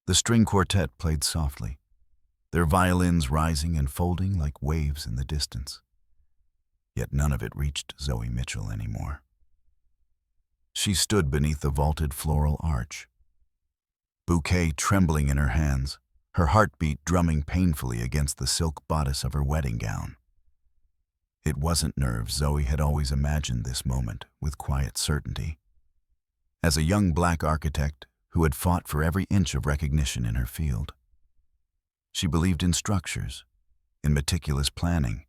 The string quartet played softly, their violins rising and folding like waves in the distance. Yet none of it reached Zoe Mitchell anymore. She stood beneath the vaulted floral arch, bouquet trembling in her hands, her heartbeat drumming painfully against the silk bodice of her wedding gown. It wasn't nerves. Zoe had always imagined this moment with quiet certainty. As a young black architect who had fought for every inch of recognition in her field, she believed in structures, in meticulous planning,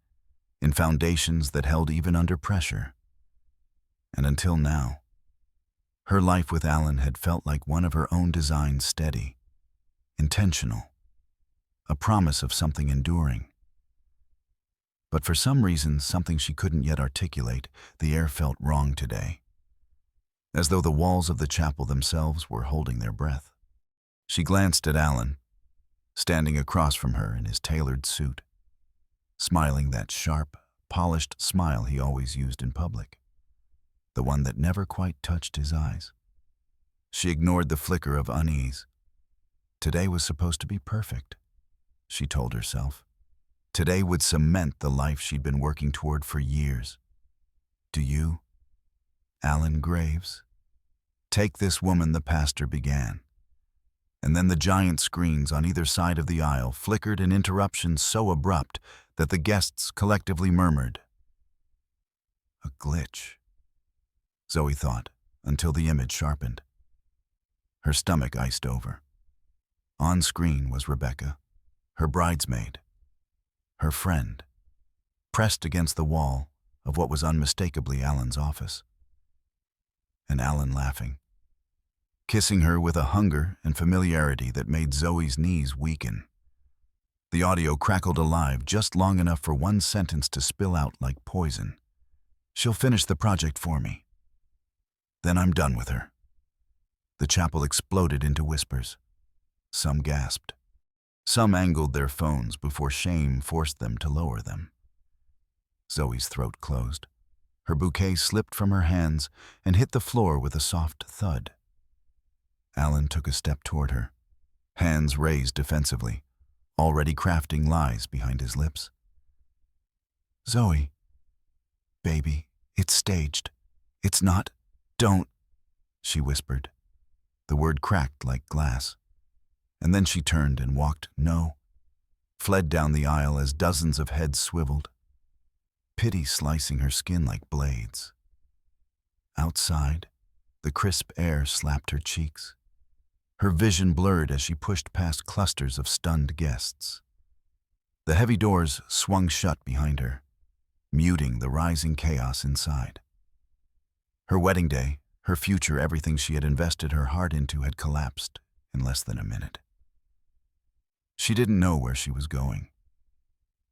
in foundations that held even under pressure. And until now, her life with Alan had felt like one of her own design, steady, intentional, a promise of something enduring. But for some reason, something she couldn't yet articulate, the air felt wrong today, as though the walls of the chapel themselves were holding their breath. She glanced at Alan, standing across from her in his tailored suit, smiling that sharp, polished smile he always used in public, the one that never quite touched his eyes. She ignored the flicker of unease. Today was supposed to be perfect, she told herself. Today would cement the life she'd been working toward for years. Do you, Alan Graves? Take this woman, the pastor began. And then the giant screens on either side of the aisle flickered in interruptions so abrupt that the guests collectively murmured. A glitch, Zoe thought, until the image sharpened. Her stomach iced over. On screen was Rebecca, her bridesmaid, her friend, pressed against the wall of what was unmistakably Alan's office. And Alan laughing, kissing her with a hunger and familiarity that made Zoe's knees weaken. The audio crackled alive just long enough for one sentence to spill out like poison. She'll finish the project for me. Then I'm done with her. The chapel exploded into whispers. Some gasped. Some angled their phones before shame forced them to lower them. Zoe's throat closed. Her bouquet slipped from her hands and hit the floor with a soft thud. Alan took a step toward her, hands raised defensively, already crafting lies behind his lips. Zoe, baby, it's staged. It's not. Don't, she whispered. The word cracked like glass. And then she turned and walked, fled down the aisle as dozens of heads swiveled, pity slicing her skin like blades. Outside, the crisp air slapped her cheeks. Her vision blurred as she pushed past clusters of stunned guests. The heavy doors swung shut behind her, muting the rising chaos inside. Her wedding day, her future, everything she had invested her heart into had collapsed in less than a minute. She didn't know where she was going.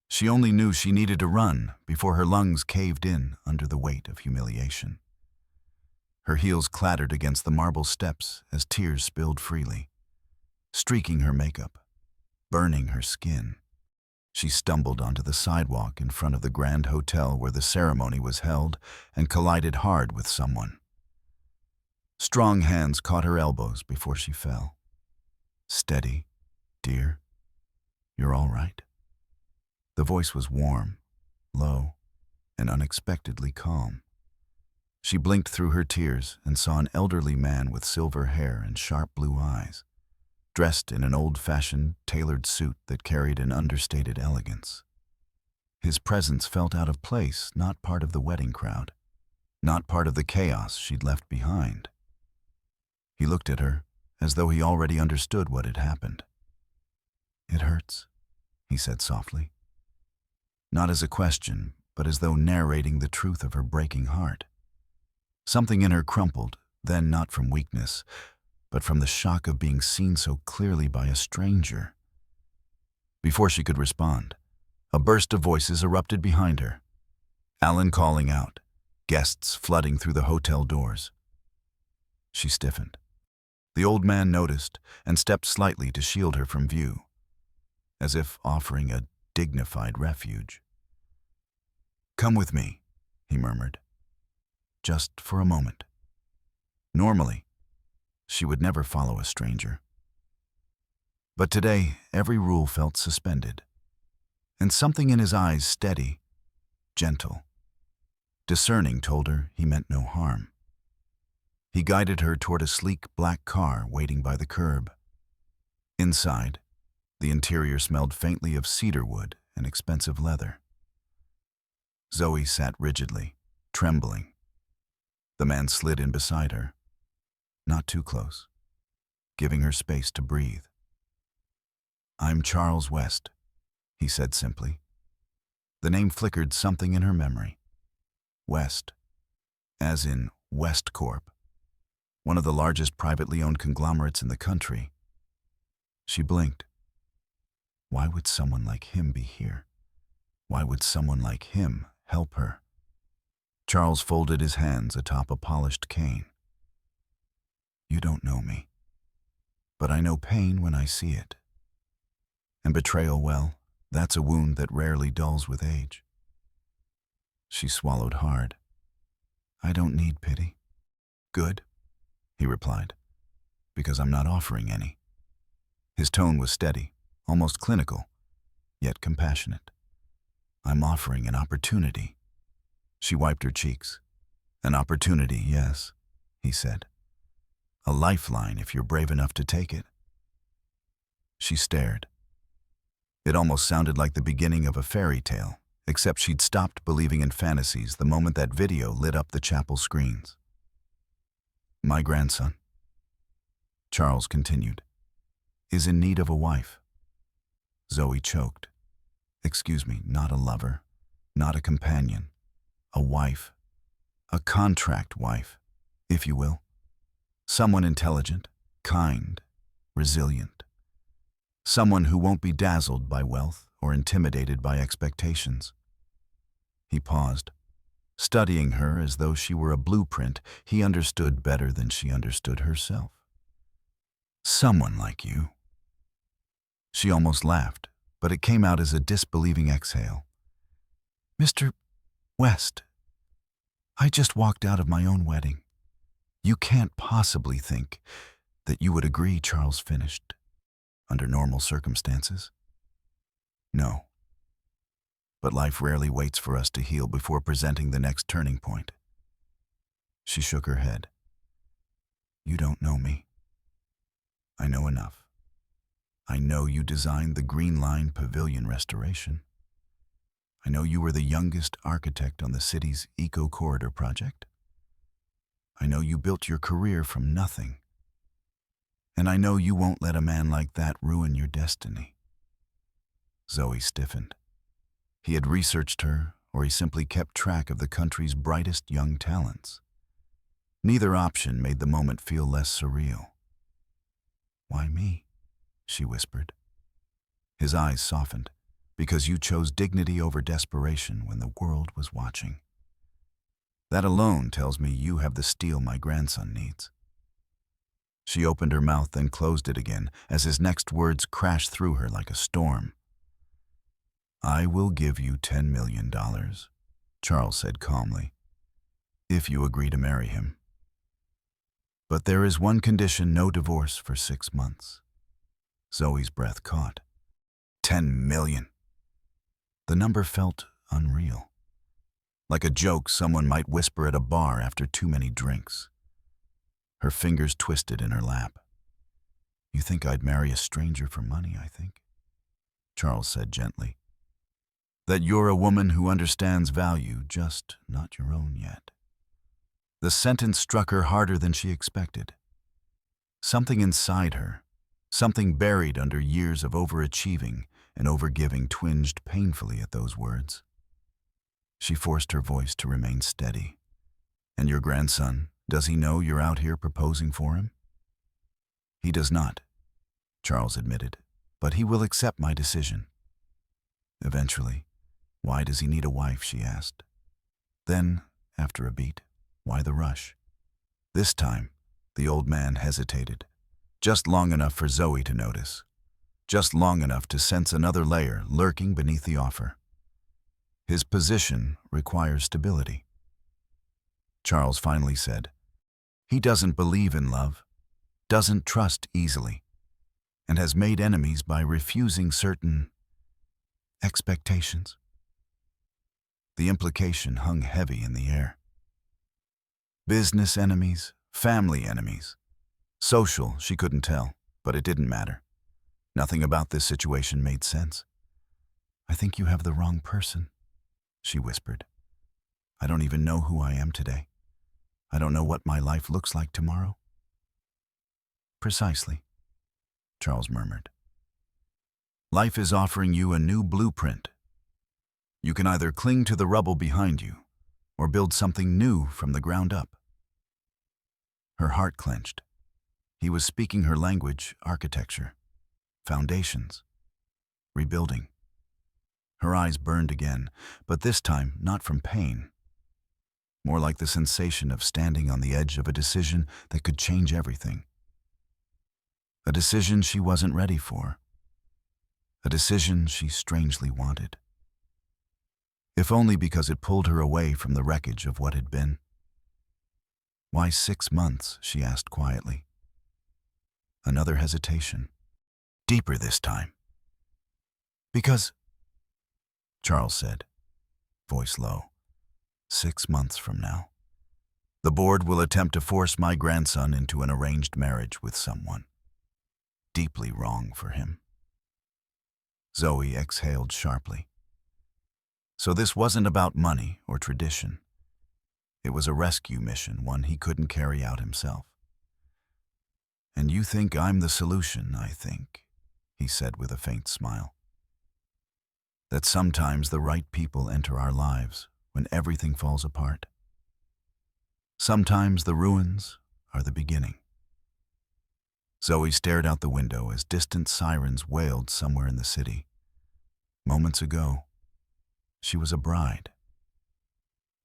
She only knew she needed to run before her lungs caved in under the weight of humiliation. Her heels clattered against the marble steps as tears spilled freely, streaking her makeup, burning her skin. She stumbled onto the sidewalk in front of the grand hotel where the ceremony was held and collided hard with someone. Strong hands caught her elbows before she fell. Steady, dear. You're all right? The voice was warm, low, and unexpectedly calm. She blinked through her tears and saw an elderly man with silver hair and sharp blue eyes, dressed in an old-fashioned, tailored suit that carried an understated elegance. His presence felt out of place, not part of the wedding crowd, not part of the chaos she'd left behind. He looked at her as though he already understood what had happened. It hurts, he said softly. Not as a question, but as though narrating the truth of her breaking heart. Something in her crumpled, then not from weakness, but from the shock of being seen so clearly by a stranger. Before she could respond, a burst of voices erupted behind her. Alan calling out, guests flooding through the hotel doors. She stiffened. The old man noticed and stepped slightly to shield her from view, as if offering a dignified refuge. Come with me, he murmured. Just for a moment. Normally, she would never follow a stranger. But today, every rule felt suspended, and something in his eyes steady, gentle, discerning told her he meant no harm. He guided her toward a sleek black car waiting by the curb. Inside, the interior smelled faintly of cedar wood and expensive leather. Zoe sat rigidly, trembling. The man slid in beside her, not too close, giving her space to breathe. "I'm Charles West," he said simply. The name flickered something in her memory. West, as in West Corp, one of the largest privately owned conglomerates in the country. She blinked. Why would someone like him be here? Why would someone like him help her? Charles folded his hands atop a polished cane. "You don't know me, but I know pain when I see it. And betrayal, well, that's a wound that rarely dulls with age." She swallowed hard. "I don't need pity." "Good," he replied, "because I'm not offering any." His tone was steady, almost clinical, yet compassionate. "I'm offering an opportunity." She wiped her cheeks. "An opportunity, yes," he said. "A lifeline if you're brave enough to take it." She stared. It almost sounded like the beginning of a fairy tale, except she'd stopped believing in fantasies the moment that video lit up the chapel screens. "My grandson," Charles continued, "is in need of a wife." Zoe choked. "Excuse me, not a lover, not a companion, a wife, a contract wife, if you will. Someone intelligent, kind, resilient. Someone who won't be dazzled by wealth or intimidated by expectations." He paused, studying her as though she were a blueprint he understood better than she understood herself. "Someone like you." She almost laughed, but it came out as a disbelieving exhale. "Mr. West, I just walked out of my own wedding. You can't possibly think that you would agree," Charles finished. "Under normal circumstances?" "No. But life rarely waits for us to heal before presenting the next turning point." She shook her head. "You don't know me. I know enough. I know you designed the Green Line Pavilion restoration. I know you were the youngest architect on the city's Eco Corridor project. I know you built your career from nothing. And I know you won't let a man like that ruin your destiny." Zoe stiffened. He had researched her, or he simply kept track of the country's brightest young talents. Neither option made the moment feel less surreal. "Why me?" she whispered. His eyes softened. "Because you chose dignity over desperation when the world was watching. That alone tells me you have the steel my grandson needs." She opened her mouth, then closed it again, as his next words crashed through her like a storm. "I will give you $10 million, Charles said calmly, "if you agree to marry him. But there is one condition: no divorce for 6 months." Zoe's breath caught. 10 million. The number felt unreal. Like a joke someone might whisper at a bar after too many drinks. Her fingers twisted in her lap. "You think I'd marry a stranger for money, I think," Charles said gently. "That you're a woman who understands value, just not your own yet." The sentence struck her harder than she expected. Something inside her, something buried under years of overachieving and overgiving, twinged painfully at those words. She forced her voice to remain steady. "And your grandson, does he know you're out here proposing for him?" "He does not," Charles admitted, "but he will accept my decision." Eventually. "Why does he need a wife?" she asked. Then, after a beat, "Why the rush?" This time, the old man hesitated, just long enough for Zoe to notice, just long enough to sense another layer lurking beneath the offer. His position requires stability. Charles finally said, "He doesn't believe in love, doesn't trust easily. and has made enemies by refusing certain expectations. The implication hung heavy in the air. Business enemies, family enemies. Social, she couldn't tell, but it didn't matter. Nothing about this situation made sense. "I think you have the wrong person," she whispered. "I don't even know who I am today. I don't know what my life looks like tomorrow." "Precisely," Charles murmured. "Life is offering you a new blueprint. You can either cling to the rubble behind you or build something new from the ground up." Her heart clenched. He was speaking her language, architecture, foundations, rebuilding. Her eyes burned again, but this time not from pain. More like the sensation of standing on the edge of a decision that could change everything. A decision she wasn't ready for. A decision she strangely wanted. If only because it pulled her away from the wreckage of what had been. "Why 6 months?" she asked quietly. Another hesitation. Deeper this time. "Because," Charles said, voice low, 6 months from now, the board will attempt to force my grandson into an arranged marriage with someone deeply wrong for him." Zoe exhaled sharply. So this wasn't about money or tradition. It was a rescue mission, one he couldn't carry out himself. "And you think I'm the solution, I think," he said with a faint smile. "That sometimes the right people enter our lives when everything falls apart. Sometimes the ruins are the beginning." Zoe stared out the window as distant sirens wailed somewhere in the city. Moments ago, she was a bride.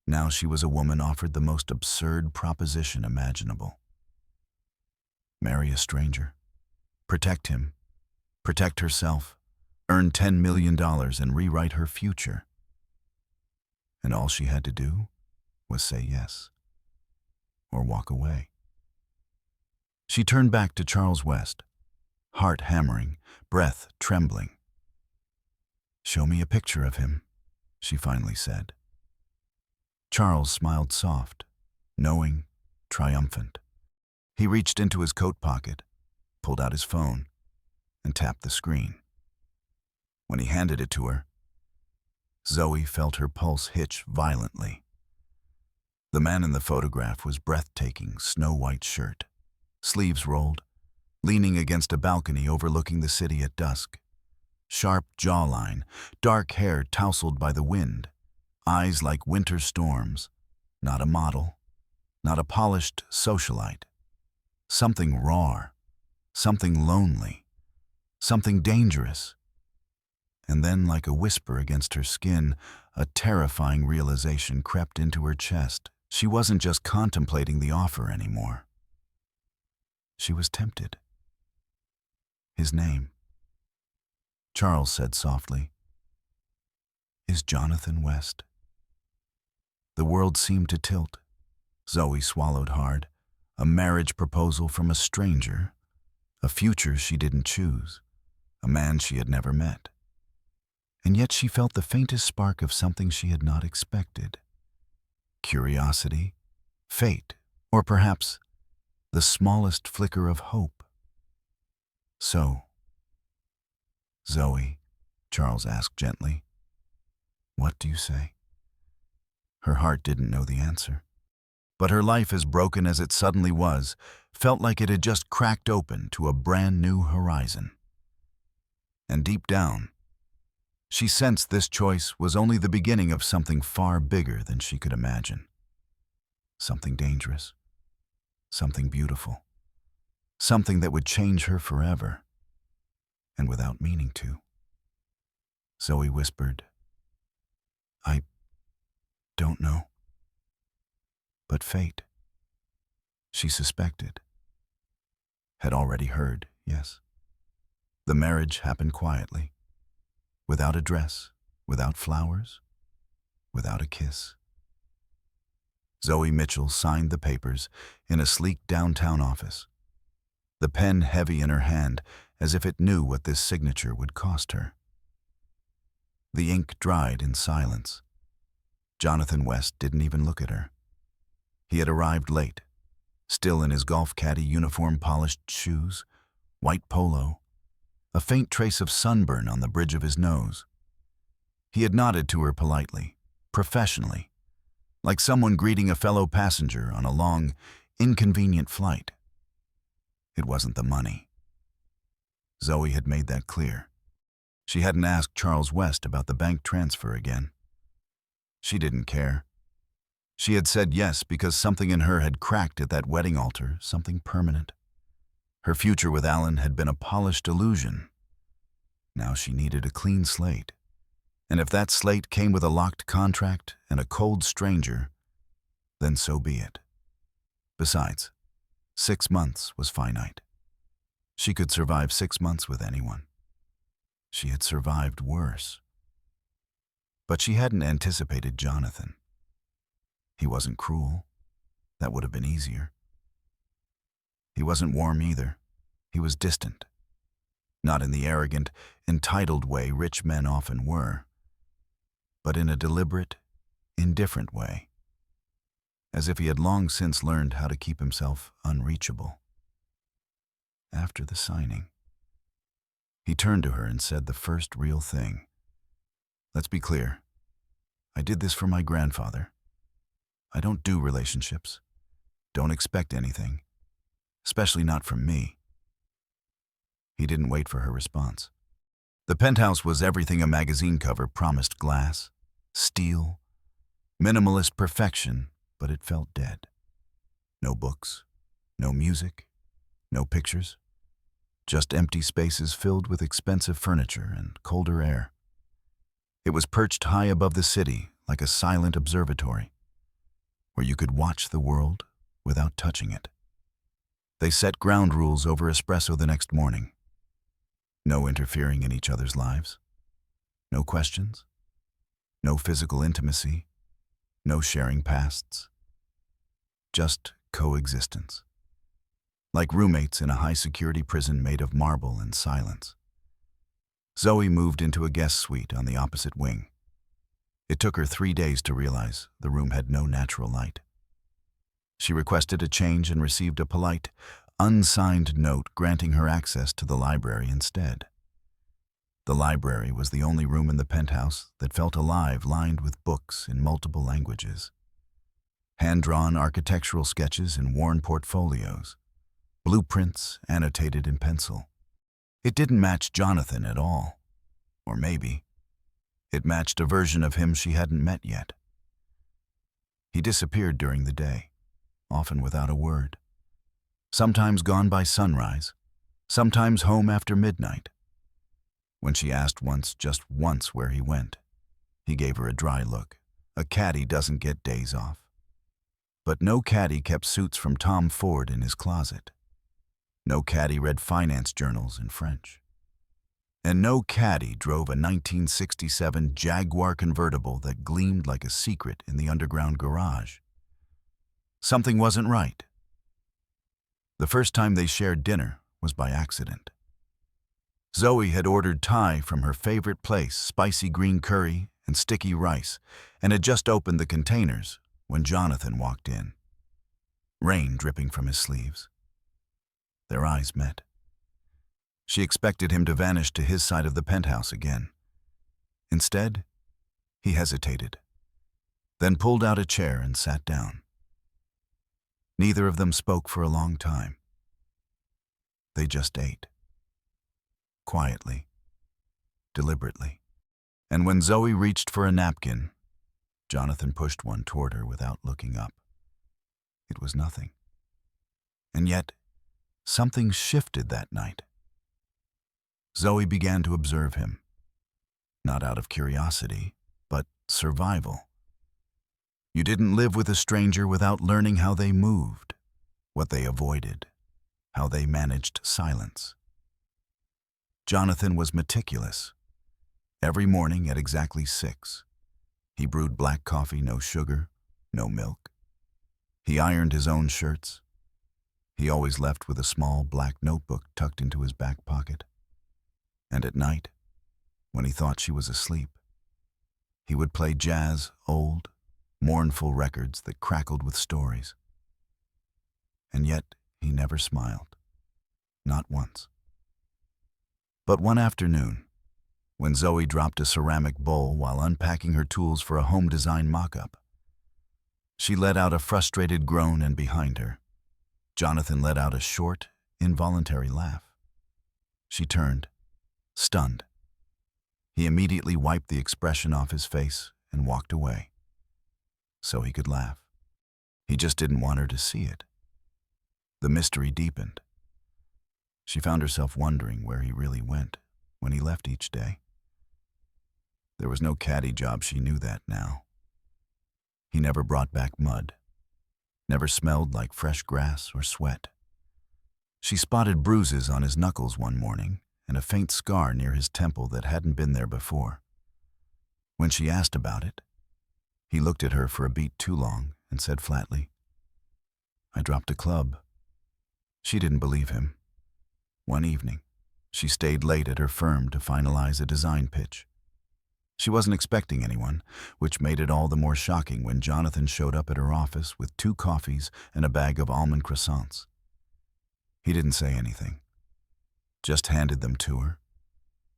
Now she was a woman offered the most absurd proposition imaginable. Marry a stranger, protect him, protect herself, earn $10 million and rewrite her future. And all she had to do was say yes, or walk away. She turned back to Charles West, heart hammering, breath trembling. "Show me a picture of him," she finally said. Charles smiled soft, knowing, triumphant. He reached into his coat pocket, pulled out his phone, and tapped the screen. When he handed it to her, Zoe felt her pulse hitch violently. The man in the photograph was breathtaking, snow-white shirt, sleeves rolled, leaning against a balcony overlooking the city at dusk. Sharp jawline, dark hair tousled by the wind, eyes like winter storms. Not a model, not a polished socialite. Something raw, something lonely, something dangerous. And then, like a whisper against her skin, a terrifying realization crept into her chest. She wasn't just contemplating the offer anymore. She was tempted. His name, Charles said softly, is Jonathan West. The world seemed to tilt. Zoe swallowed hard. A marriage proposal from a stranger, a future she didn't choose, a man she had never met. And yet she felt the faintest spark of something she had not expected. Curiosity, fate, or perhaps the smallest flicker of hope. "So, Zoe," Charles asked gently, "what do you say?" Her heart didn't know the answer. But her life, as broken as it suddenly was, felt like it had just cracked open to a brand new horizon. And deep down, she sensed this choice was only the beginning of something far bigger than she could imagine. Something dangerous, something beautiful, something that would change her forever, and without meaning to. Zoe whispered, "I don't know." But fate, she suspected, had already heard, yes. The marriage happened quietly, without a dress, without flowers, without a kiss. Zoe Mitchell signed the papers in a sleek downtown office, the pen heavy in her hand as if it knew what this signature would cost her. The ink dried in silence. Jonathan West didn't even look at her. He had arrived late, still in his golf caddy uniform, polished shoes, white polo, a faint trace of sunburn on the bridge of his nose. He had nodded to her politely, professionally, like someone greeting a fellow passenger on a long, inconvenient flight. It wasn't the money. Zoe had made that clear. She hadn't asked Charles West about the bank transfer again. She didn't care. She had said yes because something in her had cracked at that wedding altar, something permanent. Her future with Alan had been a polished illusion. Now she needed a clean slate. And if that slate came with a locked contract and a cold stranger, then so be it. Besides, 6 months was finite. She could survive 6 months with anyone. She had survived worse. But she hadn't anticipated Jonathan. He wasn't cruel. That would have been easier. He wasn't warm either. He was distant. Not in the arrogant, entitled way rich men often were, but in a deliberate, indifferent way, as if he had long since learned how to keep himself unreachable. After the signing, he turned to her and said the first real thing. Let's be clear. I did this for my grandfather. I don't do relationships. Don't expect anything, especially not from me. He didn't wait for her response. The penthouse was everything a magazine cover promised: glass, steel, minimalist perfection, but it felt dead. No books, no music, no pictures, just empty spaces filled with expensive furniture and colder air. It was perched high above the city like a silent observatory, where you could watch the world without touching it. They set ground rules over espresso the next morning. No interfering in each other's lives. No questions. No physical intimacy. No sharing pasts. Just coexistence. Like roommates in a high-security prison made of marble and silence. Zoe moved into a guest suite on the opposite wing. It took her 3 days to realize the room had no natural light. She requested a change and received a polite, unsigned note granting her access to the library instead. The library was the only room in the penthouse that felt alive, lined with books in multiple languages. Hand-drawn architectural sketches in worn portfolios. Blueprints annotated in pencil. It didn't match Jonathan at all. Or maybe it matched a version of him she hadn't met yet. He disappeared during the day, often without a word. Sometimes gone by sunrise, sometimes home after midnight. When she asked just once where he went, he gave her a dry look. A caddy doesn't get days off. But no caddy kept suits from Tom Ford in his closet. No caddy read finance journals in French. And no caddy drove a 1967 Jaguar convertible that gleamed like a secret in the underground garage. Something wasn't right. The first time they shared dinner was by accident. Zoe had ordered Thai from her favorite place, spicy green curry and sticky rice, and had just opened the containers when Jonathan walked in, rain dripping from his sleeves. Their eyes met. She expected him to vanish to his side of the penthouse again. Instead, he hesitated, then pulled out a chair and sat down. Neither of them spoke for a long time. They just ate. Quietly, deliberately. And when Zoe reached for a napkin, Jonathan pushed one toward her without looking up. It was nothing. And yet, something shifted that night. Zoe began to observe him, not out of curiosity, but survival. You didn't live with a stranger without learning how they moved, what they avoided, how they managed silence. Jonathan was meticulous. Every morning at exactly 6, he brewed black coffee, no sugar, no milk. He ironed his own shirts. He always left with a small black notebook tucked into his back pocket. And at night, when he thought she was asleep, he would play jazz, old, mournful records that crackled with stories. And yet he never smiled, not once. But one afternoon, when Zoe dropped a ceramic bowl while unpacking her tools for a home design mock-up, she let out a frustrated groan, and behind her, Jonathan let out a short, involuntary laugh. She turned, stunned. He immediately wiped the expression off his face and walked away, so he could laugh. He just didn't want her to see it. The mystery deepened. She found herself wondering where he really went when he left each day. There was no caddy job, she knew that now. He never brought back mud, never smelled like fresh grass or sweat. She spotted bruises on his knuckles one morning and a faint scar near his temple that hadn't been there before. When she asked about it, he looked at her for a beat too long and said flatly, "I dropped a club." She didn't believe him. One evening, she stayed late at her firm to finalize a design pitch. She wasn't expecting anyone, which made it all the more shocking when Jonathan showed up at her office with 2 coffees and a bag of almond croissants. He didn't say anything, just handed them to her,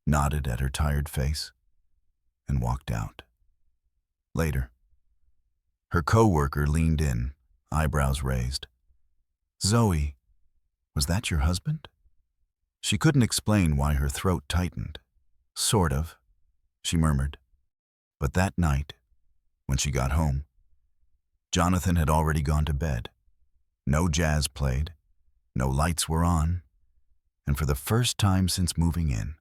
nodded at her tired face, and walked out. Later, her co-worker leaned in, eyebrows raised. "Zoe, was that your husband?" She couldn't explain why her throat tightened. "Sort of," she murmured. But that night, when she got home, Jonathan had already gone to bed. No jazz played, no lights were on, and for the first time since moving in,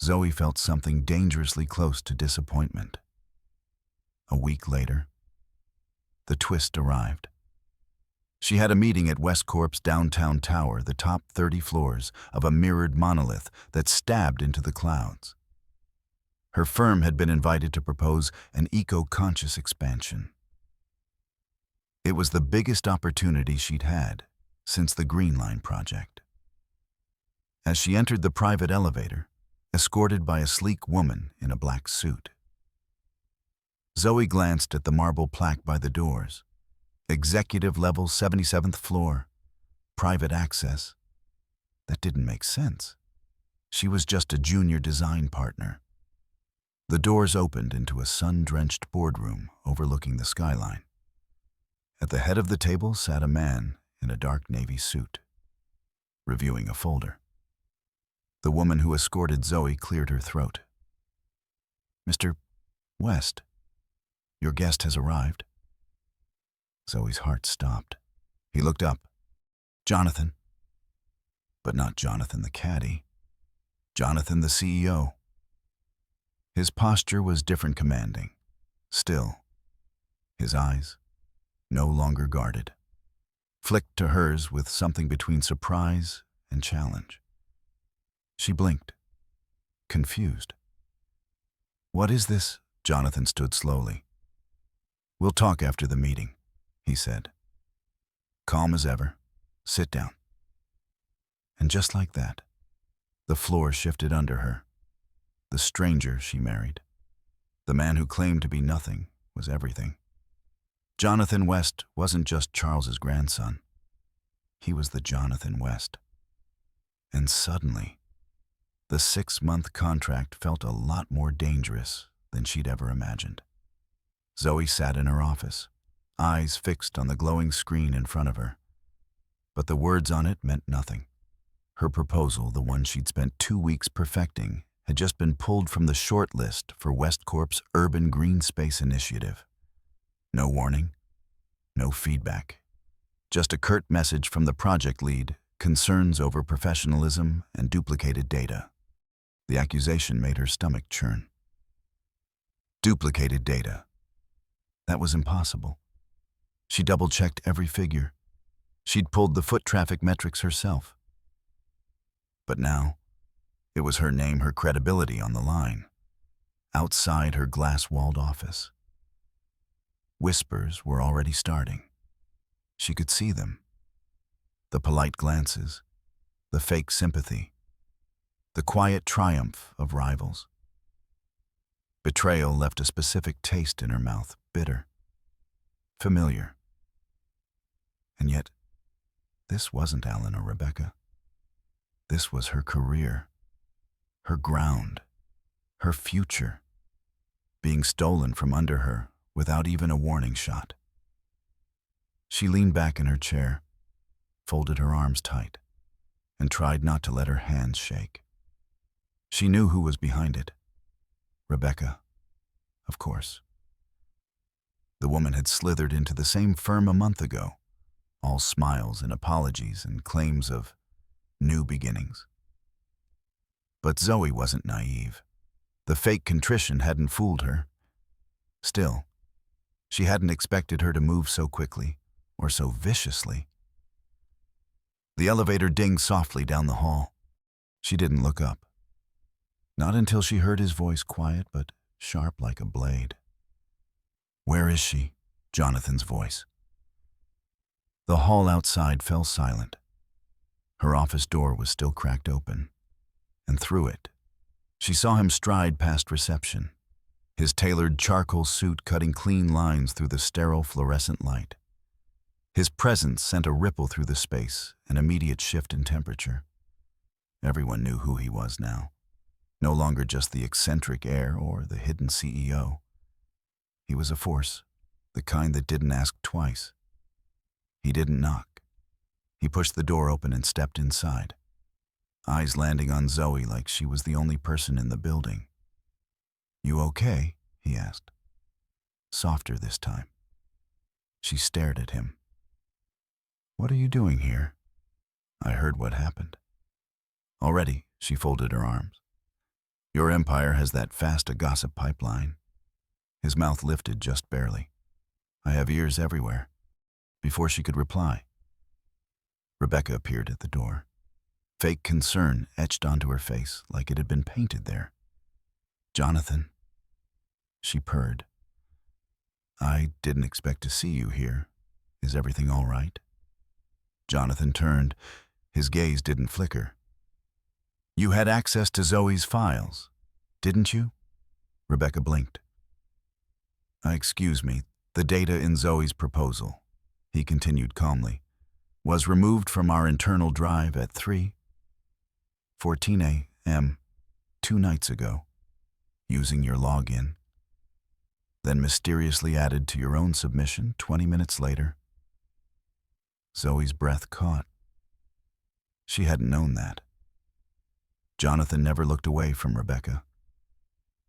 Zoe felt something dangerously close to disappointment. A week later, the twist arrived. She had a meeting at Westcorp's downtown tower, the top 30 floors of a mirrored monolith that stabbed into the clouds. Her firm had been invited to propose an eco-conscious expansion. It was the biggest opportunity she'd had since the Green Line project. As she entered the private elevator, escorted by a sleek woman in a black suit, Zoe glanced at the marble plaque by the doors. Executive level, 77th floor, private access. That didn't make sense. She was just a junior design partner. The doors opened into a sun-drenched boardroom overlooking the skyline. At the head of the table sat a man in a dark navy suit, reviewing a folder. The woman who escorted Zoe cleared her throat. "Mr. West, your guest has arrived." Zoe's heart stopped. He looked up. "Jonathan." But not Jonathan the caddy. Jonathan the CEO. His posture was different, commanding. Still, his eyes, no longer guarded, flicked to hers with something between surprise and challenge. She blinked, confused. "What is this?" Jonathan stood slowly. "We'll talk after the meeting," he said. Calm as ever. "Sit down." And just like that, the floor shifted under her. The stranger she married, the man who claimed to be nothing, was everything. Jonathan West wasn't just Charles's grandson. He was the Jonathan West. And suddenly, the 6-month contract felt a lot more dangerous than she'd ever imagined. Zoe sat in her office, eyes fixed on the glowing screen in front of her. But the words on it meant nothing. Her proposal, the one she'd spent 2 weeks perfecting, had just been pulled from the short list for Westcorp's Urban Green Space Initiative. No warning, no feedback. Just a curt message from the project lead, concerns over professionalism and duplicated data. The accusation made her stomach churn. Duplicated data. That was impossible. She double-checked every figure. She'd pulled the foot traffic metrics herself. But now, it was her name, her credibility on the line, outside her glass-walled office. Whispers were already starting. She could see them. The polite glances, the fake sympathy. the quiet triumph of rivals. Betrayal left a specific taste in her mouth, bitter, familiar. And yet, this wasn't Alan or Rebecca. This was her career, her ground, her future, being stolen from under her without even a warning shot. She leaned back in her chair, folded her arms tight, and tried not to let her hands shake. She knew who was behind it. Rebecca, of course. The woman had slithered into the same firm a month ago, all smiles and apologies and claims of new beginnings. But Zoe wasn't naive. The fake contrition hadn't fooled her. Still, she hadn't expected her to move so quickly, or so viciously. The elevator dinged softly down the hall. She didn't look up. Not until she heard his voice, quiet but sharp like a blade. "Where is she?" Jonathan's voice. The hall outside fell silent. Her office door was still cracked open, and through it, she saw him stride past reception, his tailored charcoal suit cutting clean lines through the sterile fluorescent light. His presence sent a ripple through the space, an immediate shift in temperature. Everyone knew who he was now. No longer just the eccentric heir or the hidden CEO. He was a force, the kind that didn't ask twice. He didn't knock. He pushed the door open and stepped inside, eyes landing on Zoe like she was the only person in the building. "You okay?" he asked. Softer this time. She stared at him. "What are you doing here?" "I heard what happened." Already, she folded her arms. "Your empire has that fast a gossip pipeline." His mouth lifted just barely. "I have ears everywhere." Before she could reply, Rebecca appeared at the door. Fake concern etched onto her face like it had been painted there. "Jonathan," she purred. "I didn't expect to see you here. Is everything all right?" Jonathan turned. His gaze didn't flicker. "You had access to Zoe's files, didn't you?" Rebecca blinked. "Excuse me, the data in Zoe's proposal," he continued calmly, "was removed from our internal drive at 3:14 a.m. 2 nights ago, using your login. Then mysteriously added to your own submission 20 minutes later." Zoe's breath caught. She hadn't known that. Jonathan never looked away from Rebecca.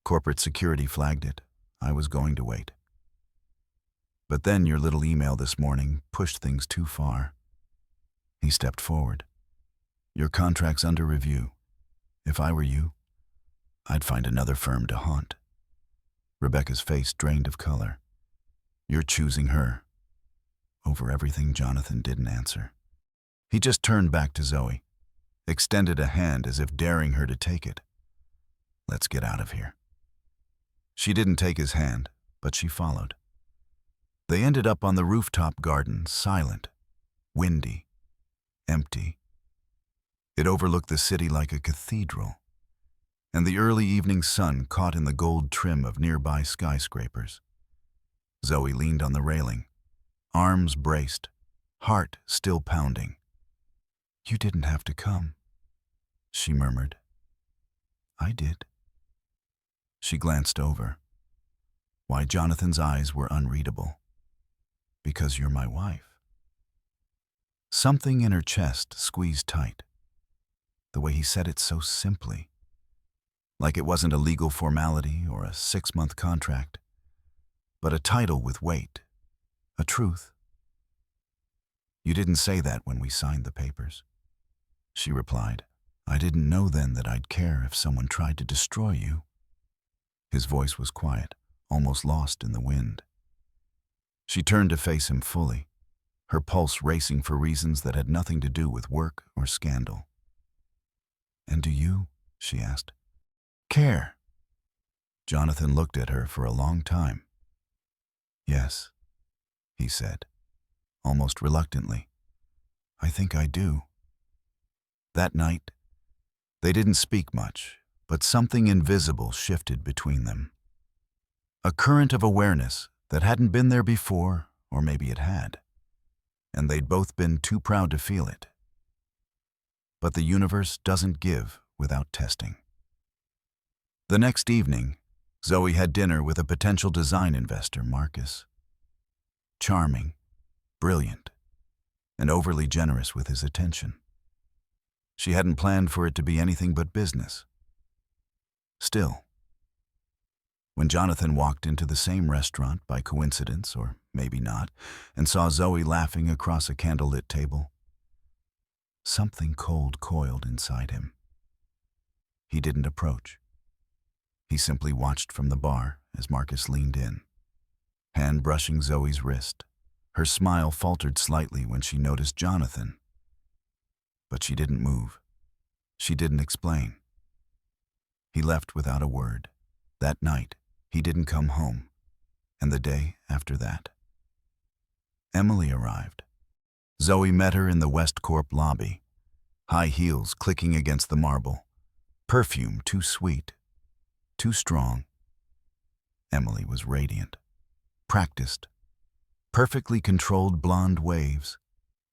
Corporate security flagged it. I was going to wait. But then your little email this morning pushed things too far. He stepped forward. "Your contract's under review. If I were you, I'd find another firm to haunt." Rebecca's face drained of color. "You're choosing her." Over everything, Jonathan didn't answer. He just turned back to Zoe, extended a hand as if daring her to take it. "Let's get out of here." She didn't take his hand, but she followed. They ended up on the rooftop garden, silent, windy, empty. It overlooked the city like a cathedral, and the early evening sun caught in the gold trim of nearby skyscrapers. Zoe leaned on the railing, arms braced, heart still pounding. "You didn't have to come," she murmured. "I did." She glanced over. Why, Jonathan's eyes were unreadable. "Because you're my wife." Something in her chest squeezed tight. The way he said it so simply. Like it wasn't a legal formality or a 6-month contract, but a title with weight, a truth. "You didn't say that when we signed the papers," she replied. "I didn't know then that I'd care if someone tried to destroy you." His voice was quiet, almost lost in the wind. She turned to face him fully, her pulse racing for reasons that had nothing to do with work or scandal. "And do you," she asked, "care?" Jonathan looked at her for a long time. "Yes," he said, almost reluctantly. "I think I do." That night, They didn't speak much, but something invisible shifted between them. A current of awareness that hadn't been there before, or maybe it had, and they'd both been too proud to feel it. But the universe doesn't give without testing. The next evening, Zoe had dinner with a potential design investor, Marcus. Charming, brilliant, and overly generous with his attention. She hadn't planned for it to be anything but business. Still, when Jonathan walked into the same restaurant by coincidence, or maybe not, and saw Zoe laughing across a candlelit table, something cold coiled inside him. He didn't approach. He simply watched from the bar as Marcus leaned in, hand brushing Zoe's wrist. Her smile faltered slightly when she noticed Jonathan. But she didn't move. She didn't explain. He left without a word. That night, he didn't come home, and the day after that. Emily arrived. Zoe met her in the West Corp lobby, high heels clicking against the marble, perfume too sweet, too strong. Emily was radiant, practiced, perfectly controlled blonde waves,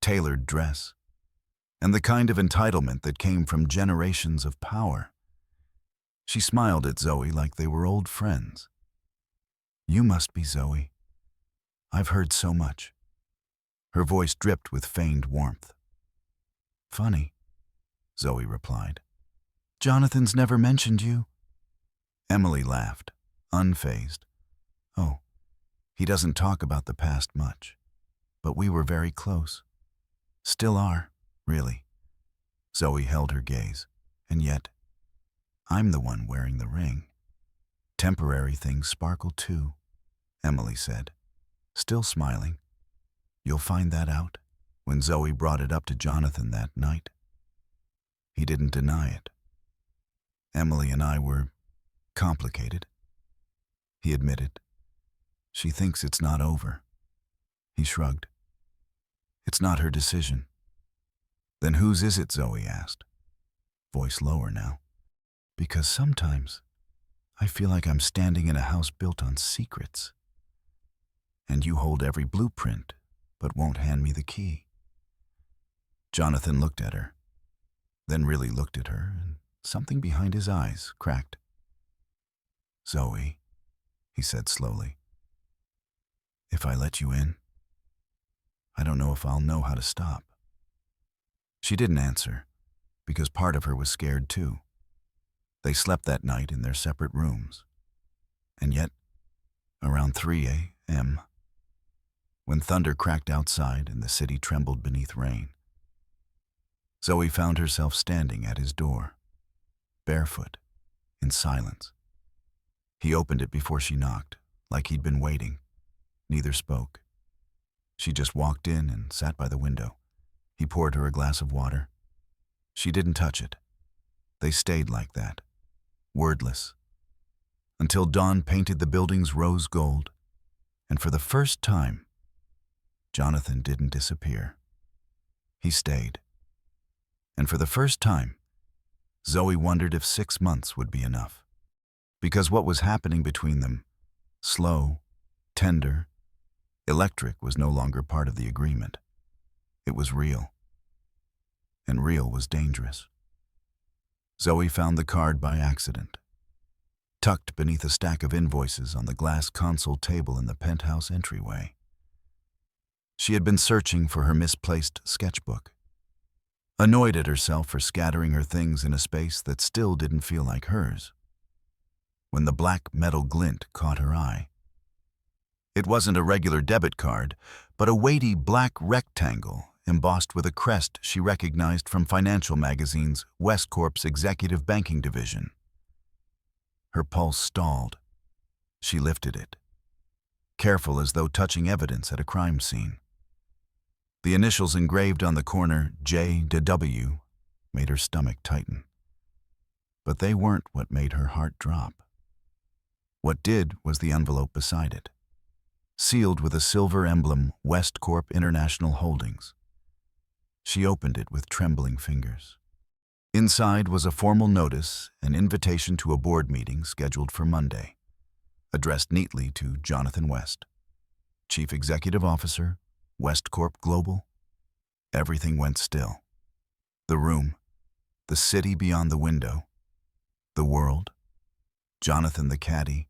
tailored dress, and the kind of entitlement that came from generations of power. She smiled at Zoe like they were old friends. "You must be Zoe. I've heard so much." Her voice dripped with feigned warmth. "Funny," Zoe replied. "Jonathan's never mentioned you." Emily laughed, unfazed. "Oh, he doesn't talk about the past much, but we were very close. Still are, really." Zoe held her gaze, and yet, I'm the one wearing the ring. "Temporary things sparkle too," Emily said, still smiling. "You'll find that out," when Zoe brought it up to Jonathan that night. He didn't deny it. "Emily and I were complicated," he admitted. "She thinks it's not over." He shrugged. "It's not her decision." "Then whose is it?" Zoe asked, voice lower now. "Because sometimes I feel like I'm standing in a house built on secrets, and you hold every blueprint but won't hand me the key." Jonathan looked at her, then really looked at her, and something behind his eyes cracked. "Zoe," he said slowly, "if I let you in, I don't know if I'll know how to stop." She didn't answer, because part of her was scared too. They slept that night in their separate rooms. And yet, around 3 a.m., when thunder cracked outside and the city trembled beneath rain, Zoe found herself standing at his door, barefoot, in silence. He opened it before she knocked, like he'd been waiting. Neither spoke. She just walked in and sat by the window. He poured her a glass of water. She didn't touch it. They stayed like that, wordless, until dawn painted the buildings rose gold, and for the first time, Jonathan didn't disappear. He stayed. And for the first time, Zoe wondered if 6 months would be enough. Because what was happening between them, slow, tender, electric, was no longer part of the agreement. It was real. And real was dangerous. Zoe found the card by accident, tucked beneath a stack of invoices on the glass console table in the penthouse entryway. She had been searching for her misplaced sketchbook, annoyed at herself for scattering her things in a space that still didn't feel like hers, when the black metal glint caught her eye. It wasn't a regular debit card, but a weighty black rectangle embossed with a crest she recognized from Financial Magazine's West Corp's executive banking division. Her pulse stalled. She lifted it, careful as though touching evidence at a crime scene. The initials engraved on the corner, J.W., made her stomach tighten. But they weren't what made her heart drop. What did was the envelope beside it, sealed with a silver emblem, West Corp International Holdings. She opened it with trembling fingers. Inside was a formal notice, an invitation to a board meeting scheduled for Monday, addressed neatly to Jonathan West, Chief Executive Officer, West Corp Global. Everything went still. The room, the city beyond the window, the world, Jonathan the caddy,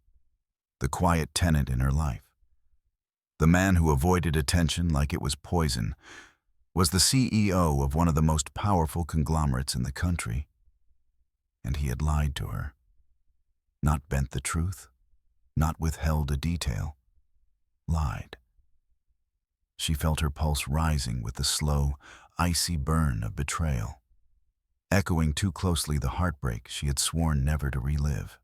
the quiet tenant in her life. The man who avoided attention like it was poison was the CEO of one of the most powerful conglomerates in the country. And he had lied to her, not bent the truth, not withheld a detail, lied. She felt her pulse rising with the slow, icy burn of betrayal, echoing too closely the heartbreak she had sworn never to relive.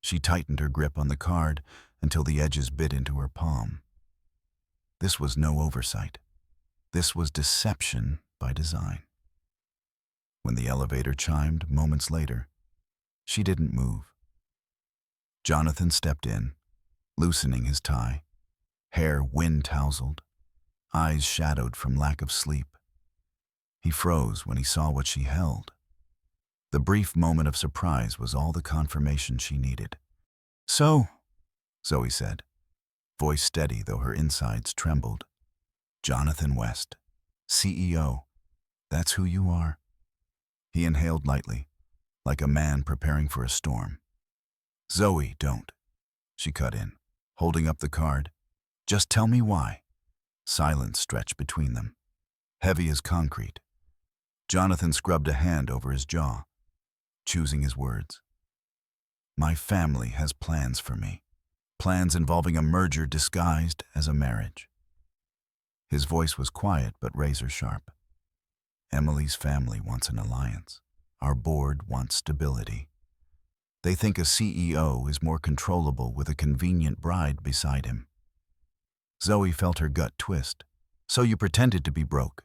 She tightened her grip on the card until the edges bit into her palm. This was no oversight. This was deception by design. When the elevator chimed moments later, she didn't move. Jonathan stepped in, loosening his tie, hair wind-tousled, eyes shadowed from lack of sleep. He froze when he saw what she held. The brief moment of surprise was all the confirmation she needed. "So," Zoe said, voice steady though her insides trembled. "Jonathan West, CEO, that's who you are." He inhaled lightly, like a man preparing for a storm. "Zoe, don't," she cut in, holding up the card. "Just tell me why." Silence stretched between them, heavy as concrete. Jonathan scrubbed a hand over his jaw, choosing his words. "My family has plans for me, plans involving a merger disguised as a marriage." His voice was quiet but razor sharp. "Emily's family wants an alliance. Our board wants stability. They think a CEO is more controllable with a convenient bride beside him." Zoe felt her gut twist. "So you pretended to be broke,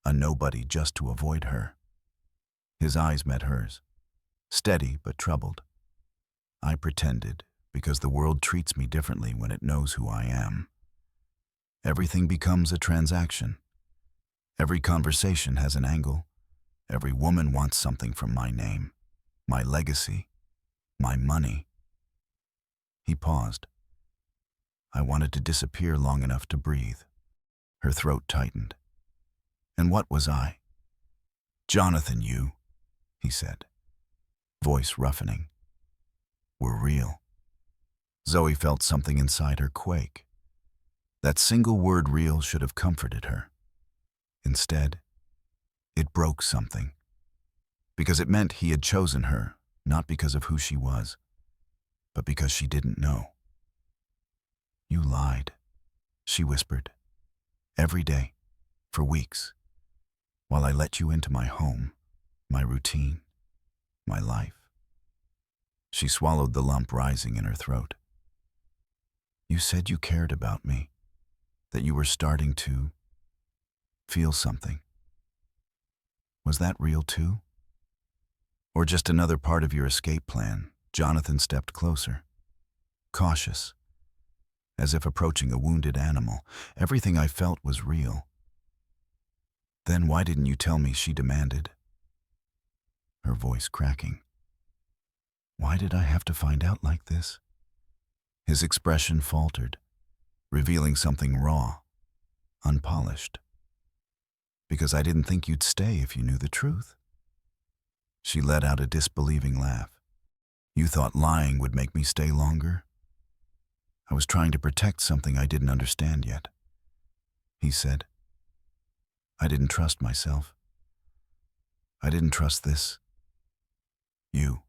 a nobody just to avoid her." His eyes met hers, steady but troubled. "I pretended because the world treats me differently when it knows who I am. Everything becomes a transaction. Every conversation has an angle. Every woman wants something from my name, my legacy, my money." He paused. "I wanted to disappear long enough to breathe." Her throat tightened. "And what was I?" "Jonathan, you," he said, voice roughening, "were real." Zoe felt something inside her quake. That single word "real" should have comforted her. Instead, it broke something. Because it meant he had chosen her, not because of who she was, but because she didn't know. "You lied," she whispered, "every day, for weeks, while I let you into my home, my routine, my life." She swallowed the lump rising in her throat. "You said you cared about me, that you were starting to feel something. Was that real too? Or just another part of your escape plan?" Jonathan stepped closer, cautious, as if approaching a wounded animal. "Everything I felt was real." "Then why didn't you tell me?" she demanded, her voice cracking. "Why did I have to find out like this?" His expression faltered, revealing something raw, unpolished. "Because I didn't think you'd stay if you knew the truth." She let out a disbelieving laugh. "You thought lying would make me stay longer?" "I was trying to protect something I didn't understand yet," he said. "I didn't trust myself. I didn't trust this. You."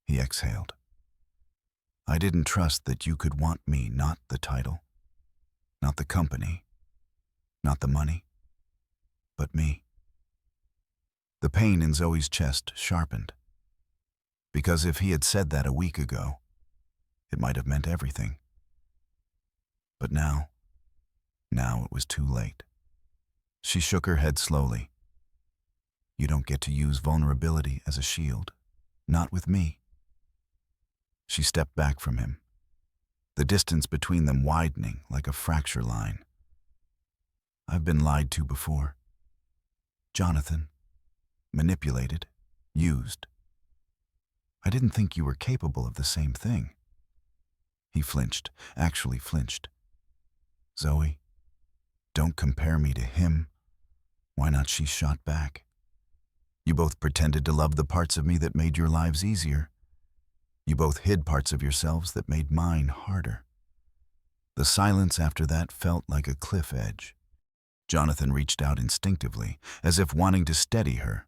He exhaled. "I didn't trust that you could want me, not the title, not the company, not the money, but me." The pain in Zoe's chest sharpened. Because if he had said that a week ago, it might have meant everything. But now it was too late. She shook her head slowly. "You don't get to use vulnerability as a shield. Not with me." She stepped back from him, the distance between them widening like a fracture line. "I've been lied to before. Jonathan, manipulated, used. I didn't think you were capable of the same thing. He flinched, actually flinched. Zoe, don't compare me to him. Why not? She shot back. You both pretended to love the parts of me that made your lives easier. You both hid parts of yourselves that made mine harder. The silence after that felt like a cliff edge. Jonathan reached out instinctively, as if wanting to steady her.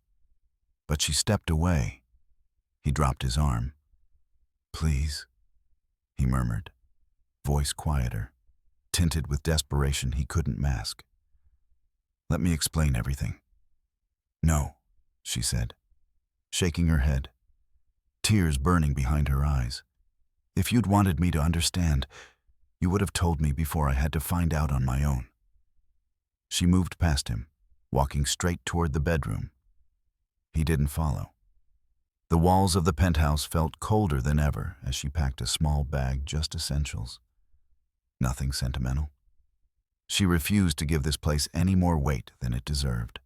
But she stepped away. He dropped his arm. Please, he murmured, voice quieter, tinted with desperation he couldn't mask. Let me explain everything. No, she said, shaking her head, tears burning behind her eyes. If you'd wanted me to understand, you would have told me before I had to find out on my own. She moved past him, walking straight toward the bedroom. He didn't follow. The walls of the penthouse felt colder than ever as she packed a small bag, just essentials. Nothing sentimental. She refused to give this place any more weight than it deserved.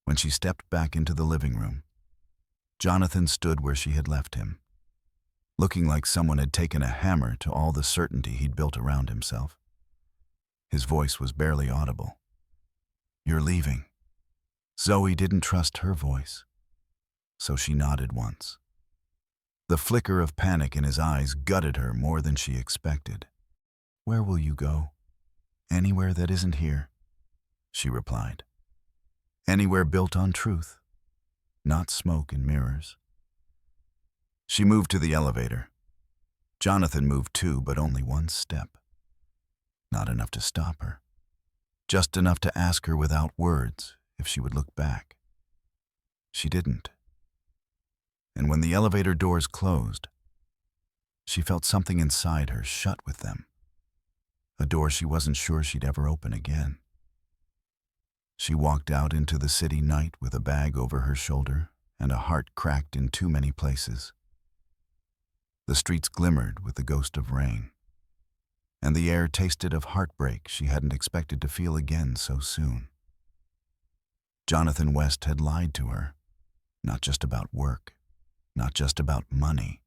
When she stepped back into the living room, Jonathan stood where she had left him, looking like someone had taken a hammer to all the certainty he'd built around himself. His voice was barely audible. You're leaving. Zoe didn't trust her voice, so she nodded once. The flicker of panic in his eyes gutted her more than she expected. Where will you go? Anywhere that isn't here, she replied. Anywhere built on truth, not smoke and mirrors. She moved to the elevator. Jonathan moved too, but only one step. Not enough to stop her. Just enough to ask her without words if she would look back. She didn't. And when the elevator doors closed, she felt something inside her shut with them. A door she wasn't sure she'd ever open again. She walked out into the city night with a bag over her shoulder and a heart cracked in too many places. The streets glimmered with the ghost of rain, and the air tasted of heartbreak she hadn't expected to feel again so soon. Jonathan West had lied to her, not just about work, not just about money,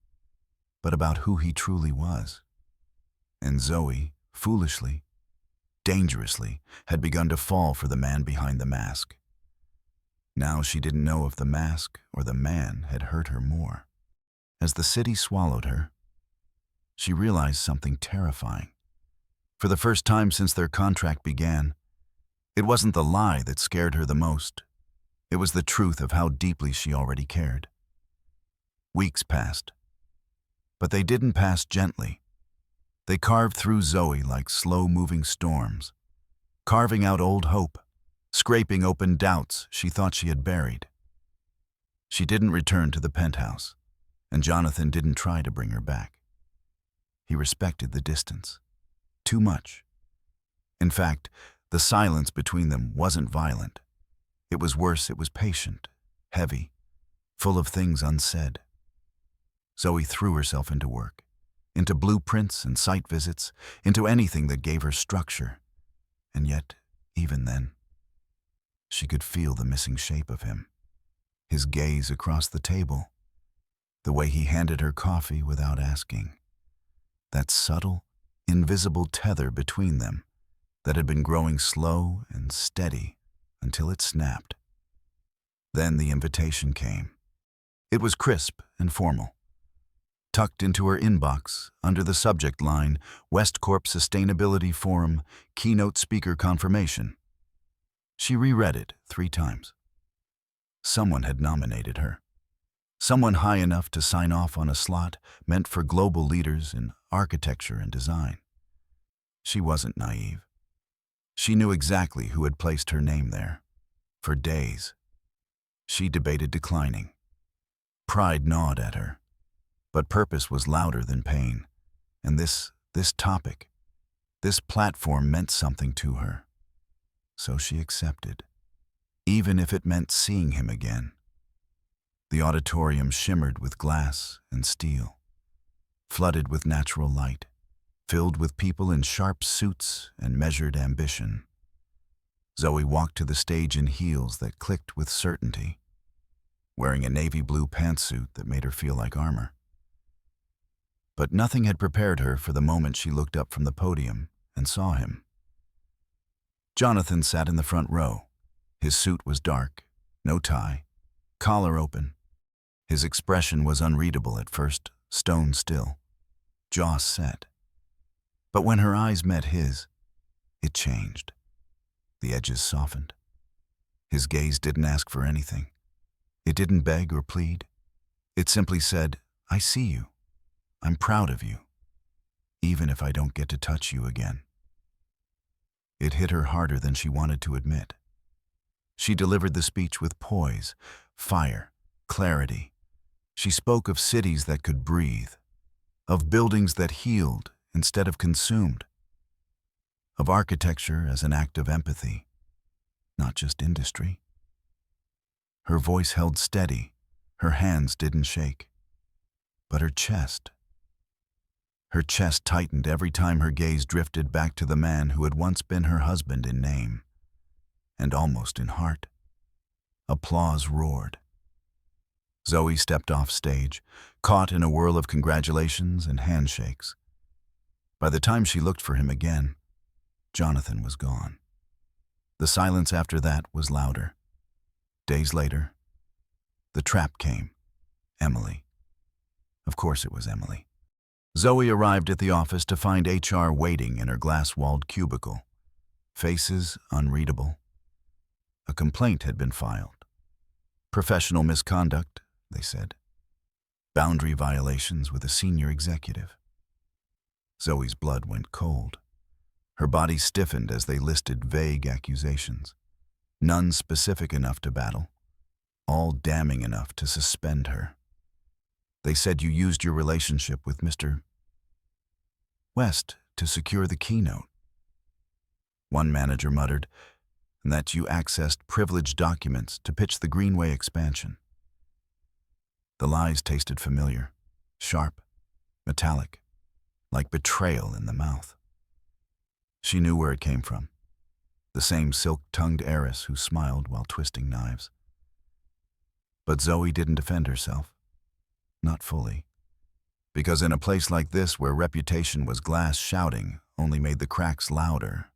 but about who he truly was. And Zoe, foolishly, dangerously, had begun to fall for the man behind the mask. Now she didn't know if the mask or the man had hurt her more. As the city swallowed her, she realized something terrifying. For the first time since their contract began, it wasn't the lie that scared her the most. It was the truth of how deeply she already cared. Weeks passed, but they didn't pass gently. They carved through Zoe like slow-moving storms, carving out old hope, scraping open doubts she thought she had buried. She didn't return to the penthouse, and Jonathan didn't try to bring her back. He respected the distance. Too much. In fact, the silence between them wasn't violent. It was worse, it was patient, heavy, full of things unsaid. Zoe threw herself into work, into blueprints and site visits, into anything that gave her structure. And yet, even then, she could feel the missing shape of him, his gaze across the table, the way he handed her coffee without asking. That subtle, invisible tether between them that had been growing slow and steady until it snapped. Then the invitation came. It was crisp and formal, tucked into her inbox under the subject line, Westcorp Sustainability Forum, keynote speaker confirmation. She reread it 3 times. Someone had nominated her. Someone high enough to sign off on a slot meant for global leaders in architecture and design. She wasn't naive. She knew exactly who had placed her name there. For days, she debated declining. Pride gnawed at her, but purpose was louder than pain, and this topic, this platform meant something to her. So she accepted, even if it meant seeing him again. The auditorium shimmered with glass and steel, flooded with natural light, filled with people in sharp suits and measured ambition. Zoe walked to the stage in heels that clicked with certainty. wearing a navy blue pantsuit that made her feel like armor. But nothing had prepared her for the moment she looked up from the podium and saw him. Jonathan sat in the front row. His suit was dark, no tie, collar open. His expression was unreadable at first, stone still, jaw set. But when her eyes met his, it changed. The edges softened. His gaze didn't ask for anything. It didn't beg or plead. It simply said, "I see you. I'm proud of you, even if I don't get to touch you again." It hit her harder than she wanted to admit. She delivered the speech with poise, fire, clarity. She spoke of cities that could breathe, of buildings that healed instead of consumed, of architecture as an act of empathy, not just industry. Her voice held steady, her hands didn't shake. But her chest tightened every time her gaze drifted back to the man who had once been her husband in name, and almost in heart. Applause roared. Zoe stepped off stage, caught in a whirl of congratulations and handshakes. By the time she looked for him again, Jonathan was gone. The silence after that was louder. Days later, the trap came. Emily. Of course it was Emily. Zoe arrived at the office to find HR waiting in her glass-walled cubicle. Faces unreadable. A complaint had been filed. Professional misconduct, they said. Boundary violations with a senior executive. Zoe's blood went cold. Her body stiffened as they listed vague accusations. None specific enough to battle. All damning enough to suspend her. They said you used your relationship with Mr. West to secure the keynote. One manager muttered, and that you accessed privileged documents to pitch the Greenway expansion. The lies tasted familiar, sharp, metallic, like betrayal in the mouth. She knew where it came from. The same silk-tongued heiress who smiled while twisting knives. But Zoe didn't defend herself. Not fully. Because in a place like this where reputation was glass, shouting only made the cracks louder.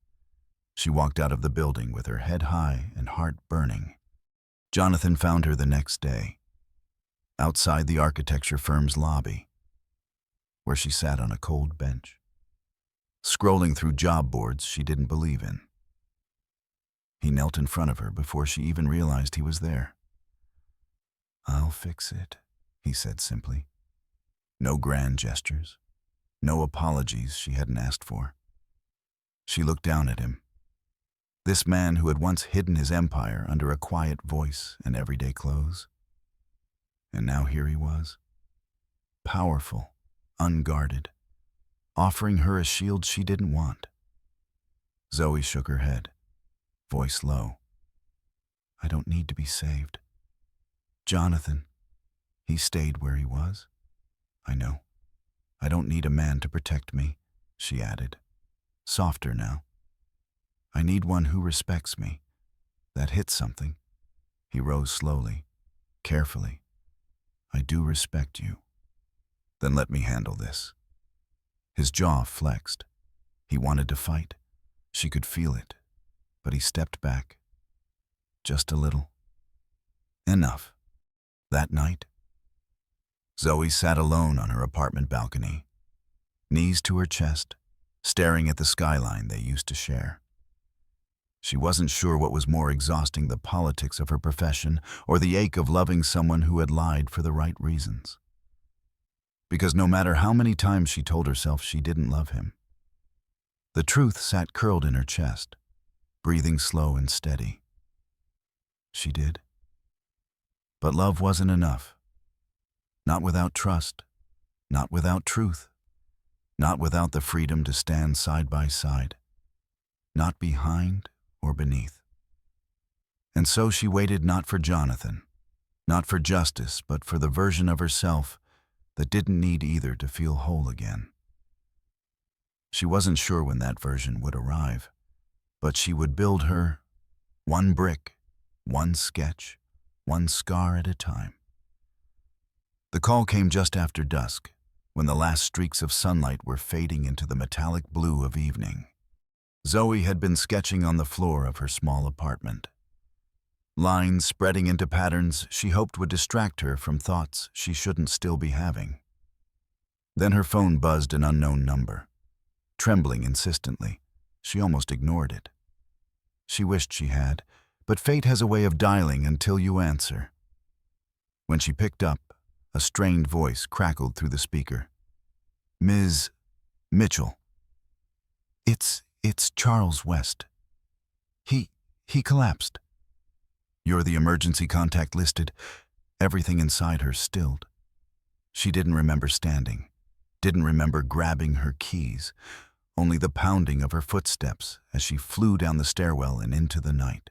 She walked out of the building with her head high and heart burning. Jonathan found her the next day, outside the architecture firm's lobby, where she sat on a cold bench, scrolling through job boards she didn't believe in. He knelt in front of her before she even realized he was there. "I'll fix it," he said simply. No grand gestures, no apologies she hadn't asked for. She looked down at him. This man who had once hidden his empire under a quiet voice and everyday clothes. And now here he was, powerful, unguarded, offering her a shield she didn't want. Zoe shook her head, voice low. "I don't need to be saved. Jonathan, he stayed where he was. I know. I don't need a man to protect me," she added, softer now. "I need one who respects me." That hit something. He rose slowly, carefully. "I do respect you. Then let me handle this." His jaw flexed. He wanted to fight. She could feel it. But he stepped back. Just a little. Enough. That night, Zoe sat alone on her apartment balcony, knees to her chest, staring at the skyline they used to share. She wasn't sure what was more exhausting, the politics of her profession or the ache of loving someone who had lied for the right reasons. Because no matter how many times she told herself she didn't love him, the truth sat curled in her chest, breathing slow and steady. She did. But love wasn't enough. Not without trust, not without truth, not without the freedom to stand side by side, not behind or beneath. And so she waited not for Jonathan, not for justice, but for the version of herself that didn't need either to feel whole again. She wasn't sure when that version would arrive, but she would build her one brick, one sketch, one scar at a time. The call came just after dusk, when the last streaks of sunlight were fading into the metallic blue of evening. Zoe had been sketching on the floor of her small apartment. Lines spreading into patterns she hoped would distract her from thoughts she shouldn't still be having. Then her phone buzzed an unknown number. Trembling insistently, she almost ignored it. She wished she had, but fate has a way of dialing until you answer. When she picked up, a strained voice crackled through the speaker. "Ms. Mitchell. It's Charles West. He collapsed. You're the emergency contact listed." Everything inside her stilled. She didn't remember standing, didn't remember grabbing her keys, only the pounding of her footsteps as she flew down the stairwell and into the night.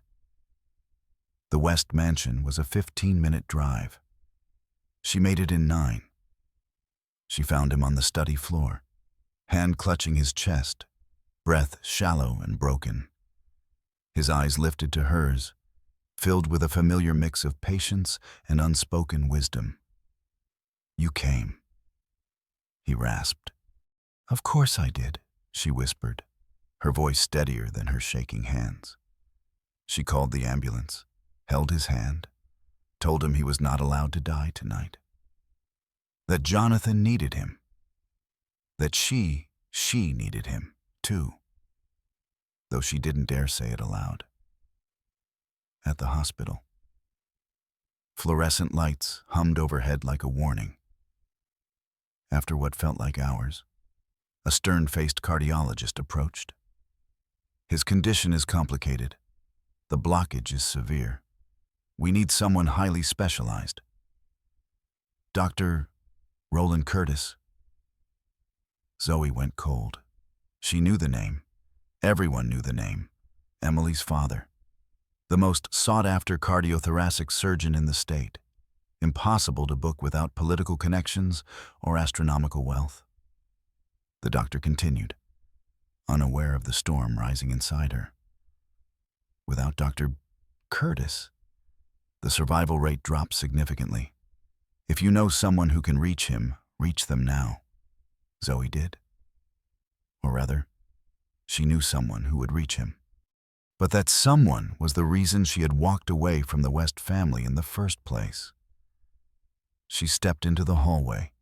The West mansion was a 15-minute drive. She made it in 9. She found him on the study floor, hand clutching his chest, breath shallow and broken. His eyes lifted to hers, filled with a familiar mix of patience and unspoken wisdom. "You came," he rasped. "Of course I did," she whispered, her voice steadier than her shaking hands. She called the ambulance, held his hand, told him he was not allowed to die tonight. That Jonathan needed him. That she needed him, too. Though she didn't dare say it aloud. At the hospital, fluorescent lights hummed overhead like a warning. After what felt like hours, a stern-faced cardiologist approached. "His condition is complicated. The blockage is severe. We need someone highly specialized." "Dr. Roland Curtis." Zoe went cold. She knew the name. Everyone knew the name. Emily's father. The most sought-after cardiothoracic surgeon in the state. Impossible to book without political connections or astronomical wealth. The doctor continued, unaware of the storm rising inside her. Without Dr. Curtis, the survival rate drops significantly. If you know someone who can reach him, reach them now. Zoe did. Or rather, she knew someone who would reach him. But that someone was the reason she had walked away from the West family in the first place. She stepped into the hallway,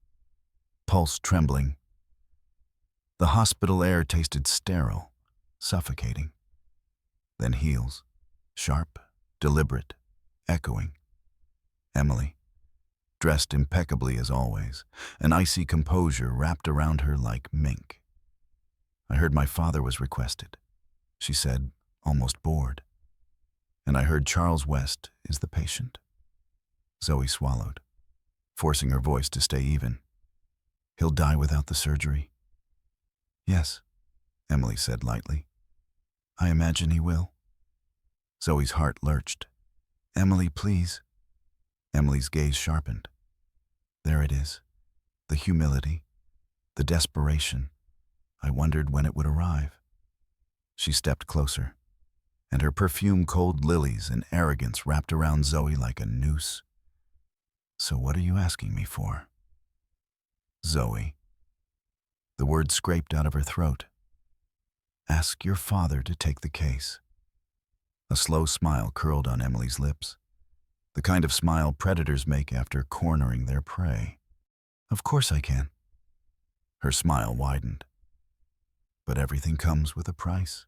pulse trembling. The hospital air tasted sterile, suffocating. Then heels, sharp, deliberate, echoing. Emily, dressed impeccably as always, an icy composure wrapped around her like mink. "I heard my father was requested," she said, almost bored. "And I heard Charles West is the patient." Zoe swallowed, forcing her voice to stay even. "He'll die without the surgery?" "Yes," Emily said lightly. "I imagine he will." Zoe's heart lurched. "Emily, please." Emily's gaze sharpened. There it is. The humility, the desperation. I wondered when it would arrive. She stepped closer, and her perfume-cold lilies and arrogance wrapped around Zoe like a noose. "So what are you asking me for?" "Zoe." The word scraped out of her throat. "Ask your father to take the case." A slow smile curled on Emily's lips, the kind of smile predators make after cornering their prey. "Of course I can." Her smile widened. "But everything comes with a price."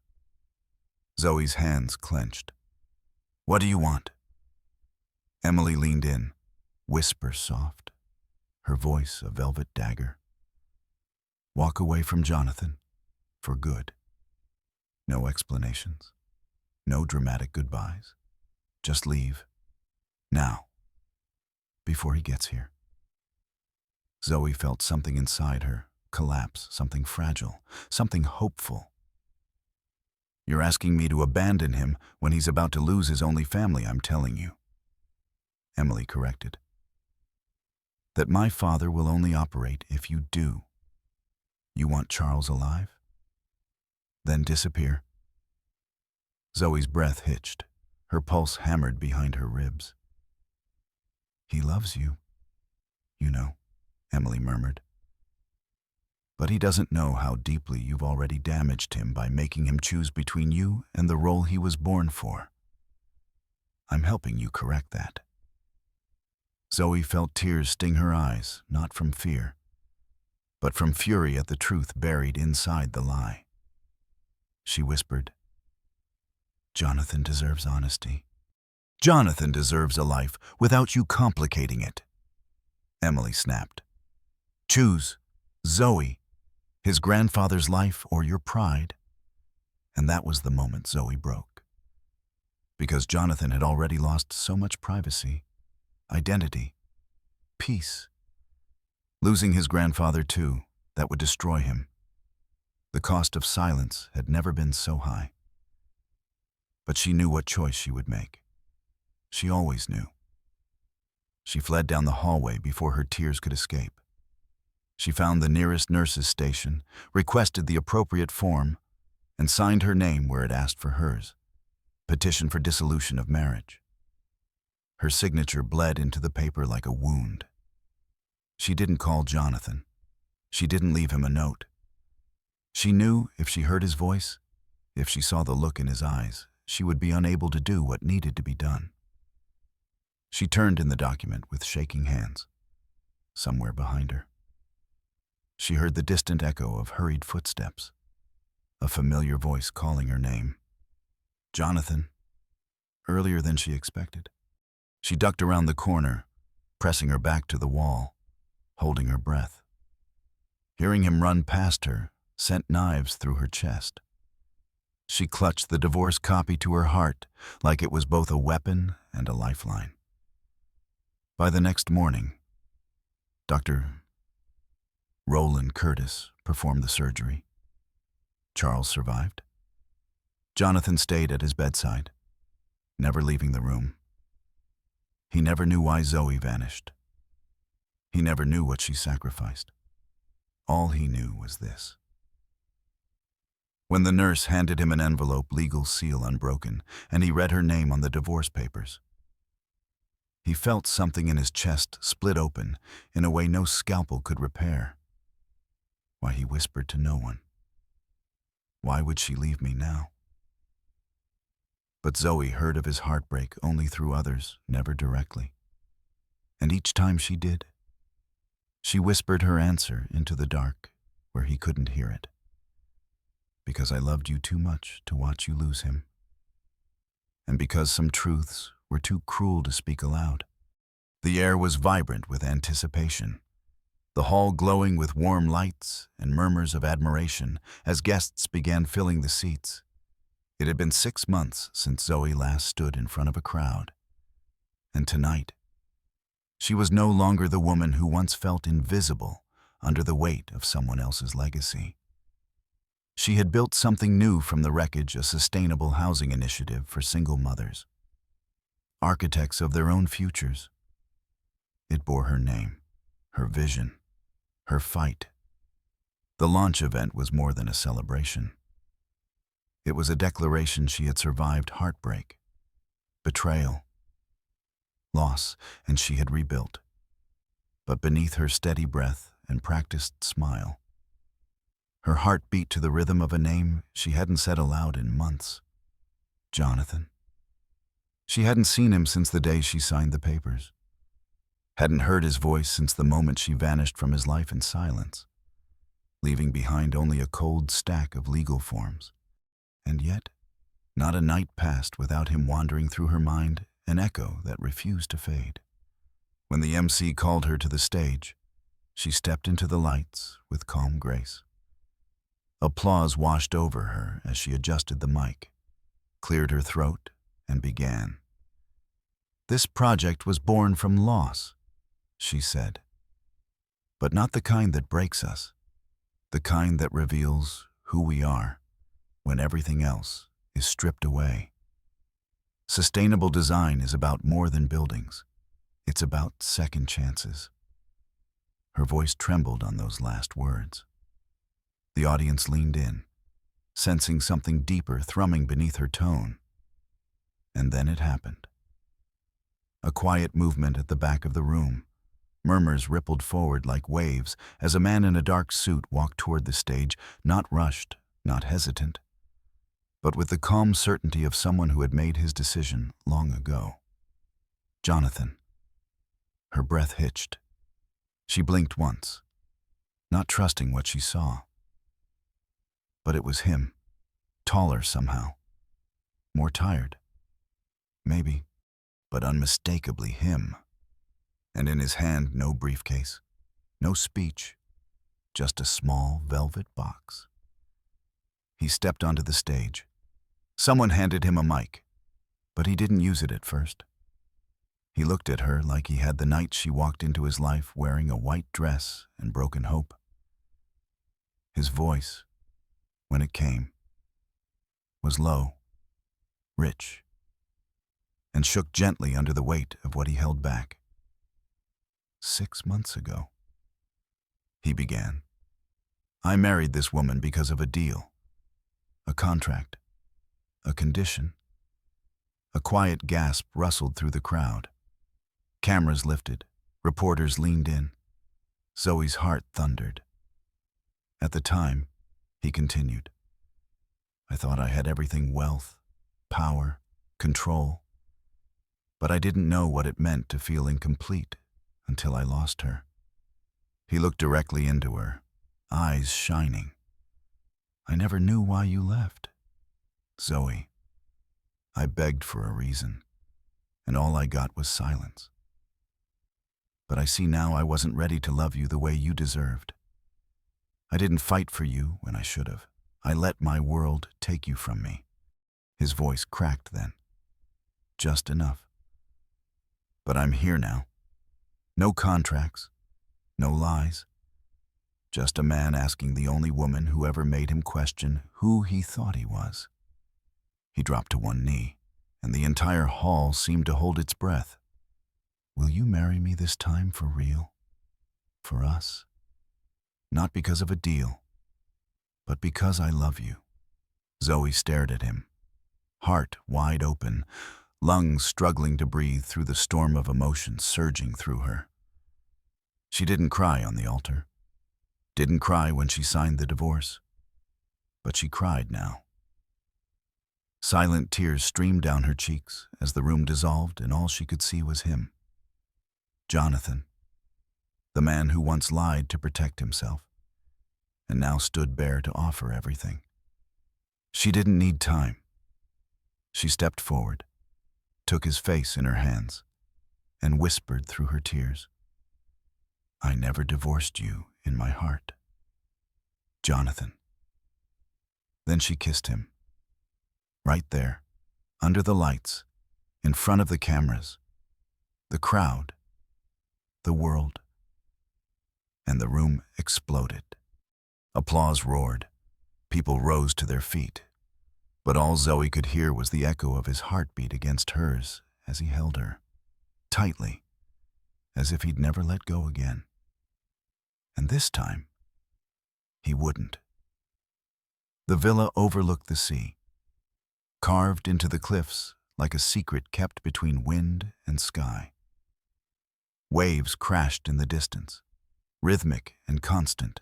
Zoe's hands clenched. "What do you want?" Emily leaned in, whisper soft, her voice a velvet dagger. "Walk away from Jonathan, for good. No explanations, no dramatic goodbyes. Just leave, now, before he gets here." Zoe felt something inside her collapse, something fragile, something hopeful. "You're asking me to abandon him when he's about to lose his only family, I'm telling you." Emily corrected. "That my father will only operate if you do. You want Charles alive? Then disappear." Zoe's breath hitched, her pulse hammered behind her ribs. He loves you, you know, Emily murmured. But he doesn't know how deeply you've already damaged him by making him choose between you and the role he was born for. I'm helping you correct that. Zoe felt tears sting her eyes, not from fear, but from fury at the truth buried inside the lie. She whispered, Jonathan deserves honesty. Jonathan deserves a life without you complicating it. Emily snapped. Choose, Zoe, his grandfather's life or your pride. And that was the moment Zoe broke. Because Jonathan had already lost so much privacy, identity, peace. Losing his grandfather too, that would destroy him. The cost of silence had never been so high. But she knew what choice she would make. She always knew. She fled down the hallway before her tears could escape. She found the nearest nurse's station, requested the appropriate form, and signed her name where it asked for hers. Petition for dissolution of marriage. Her signature bled into the paper like a wound. She didn't call Jonathan. She didn't leave him a note. She knew if she heard his voice, if she saw the look in his eyes, she would be unable to do what needed to be done. She turned in the document with shaking hands. Somewhere behind her, she heard the distant echo of hurried footsteps, a familiar voice calling her name. Jonathan, earlier than she expected. She ducked around the corner, pressing her back to the wall, holding her breath. Hearing him run past her sent knives through her chest. She clutched the divorce copy to her heart like it was both a weapon and a lifeline. By the next morning, Dr. Roland Curtis performed the surgery. Charles survived. Jonathan stayed at his bedside, never leaving the room. He never knew why Zoe vanished. He never knew what she sacrificed. All he knew was this. When the nurse handed him an envelope, legal seal unbroken, and he read her name on the divorce papers, he felt something in his chest split open in a way no scalpel could repair. Why, he whispered to no one. Why would she leave me now? But Zoe heard of his heartbreak only through others, never directly. And each time she did, she whispered her answer into the dark where he couldn't hear it. Because I loved you too much to watch you lose him. And because some truths were too cruel to speak aloud. The air was vibrant with anticipation, the hall glowing with warm lights and murmurs of admiration as guests began filling the seats. It had been 6 months since Zoe last stood in front of a crowd. And tonight, she was no longer the woman who once felt invisible under the weight of someone else's legacy. She had built something new from the wreckage, a sustainable housing initiative for single mothers, architects of their own futures. It bore her name, her vision, her fight. The launch event was more than a celebration. It was a declaration she had survived heartbreak, betrayal, loss, and she had rebuilt. But beneath her steady breath and practiced smile, her heart beat to the rhythm of a name she hadn't said aloud in months. Jonathan. She hadn't seen him since the day she signed the papers. Hadn't heard his voice since the moment she vanished from his life in silence, leaving behind only a cold stack of legal forms. And yet, not a night passed without him wandering through her mind, an echo that refused to fade. When the MC called her to the stage, she stepped into the lights with calm grace. Applause washed over her as she adjusted the mic, cleared her throat, and began. This project was born from loss, she said, but not the kind that breaks us, the kind that reveals who we are when everything else is stripped away. Sustainable design is about more than buildings. It's about second chances. Her voice trembled on those last words. The audience leaned in, sensing something deeper thrumming beneath her tone. And then it happened. A quiet movement at the back of the room. Murmurs rippled forward like waves as a man in a dark suit walked toward the stage, not rushed, not hesitant, but with the calm certainty of someone who had made his decision long ago. Jonathan. Her breath hitched. She blinked once, not trusting what she saw. But it was him, taller somehow, more tired. Maybe, but unmistakably him. And in his hand, no briefcase, no speech, just a small velvet box. He stepped onto the stage. Someone handed him a mic, but he didn't use it at first. He looked at her like he had the night she walked into his life wearing a white dress and broken hope. His voice, when it came, was low, rich, and shook gently under the weight of what he held back. 6 months ago, he began. I married this woman because of a deal, a contract, a condition. A quiet gasp rustled through the crowd. Cameras lifted, reporters leaned in. Zoe's heart thundered. At the time, he continued, I thought I had everything: wealth, power, control. But I didn't know what it meant to feel incomplete until I lost her. He looked directly into her, eyes shining. I never knew why you left. Zoe, I begged for a reason, and all I got was silence. But I see now I wasn't ready to love you the way you deserved. I didn't fight for you when I should have. I let my world take you from me. His voice cracked then. Just enough. But I'm here now. No contracts, no lies. Just a man asking the only woman who ever made him question who he thought he was. He dropped to one knee, and the entire hall seemed to hold its breath. Will you marry me this time for real? For us? Not because of a deal, but because I love you. Zoe stared at him, heart wide open, lungs struggling to breathe through the storm of emotion surging through her. She didn't cry on the altar, didn't cry when she signed the divorce, but she cried now. Silent tears streamed down her cheeks as the room dissolved and all she could see was him. Jonathan, the man who once lied to protect himself, and now stood bare to offer everything. She didn't need time. She stepped forward, took his face in her hands, and whispered through her tears, I never divorced you in my heart. Jonathan. Then she kissed him. Right there, under the lights, in front of the cameras, the crowd, the world. And the room exploded. Applause roared. People rose to their feet. But all Zoe could hear was the echo of his heartbeat against hers as he held her, tightly, as if he'd never let go again. And this time, he wouldn't. The villa overlooked the sea, carved into the cliffs like a secret kept between wind and sky. Waves crashed in the distance, rhythmic and constant,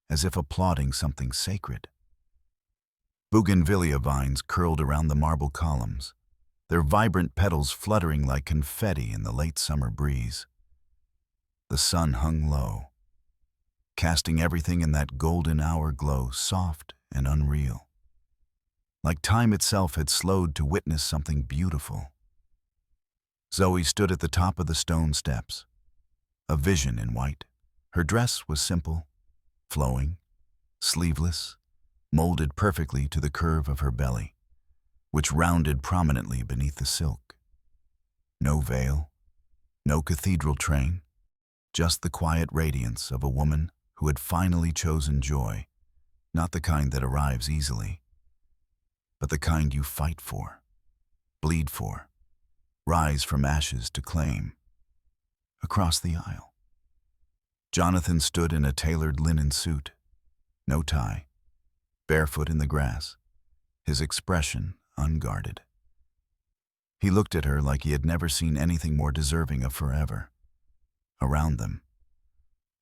as if applauding something sacred. Bougainvillea vines curled around the marble columns, their vibrant petals fluttering like confetti in the late summer breeze. The sun hung low, casting everything in that golden hour glow soft and unreal, like time itself had slowed to witness something beautiful. Zoe stood at the top of the stone steps, a vision in white. Her dress was simple, flowing, sleeveless, molded perfectly to the curve of her belly, which rounded prominently beneath the silk. No veil, no cathedral train, just the quiet radiance of a woman who had finally chosen joy, not the kind that arrives easily, but the kind you fight for, bleed for, rise from ashes to claim. Across the aisle, Jonathan stood in a tailored linen suit, no tie, barefoot in the grass, his expression unguarded. He looked at her like he had never seen anything more deserving of forever. Around them,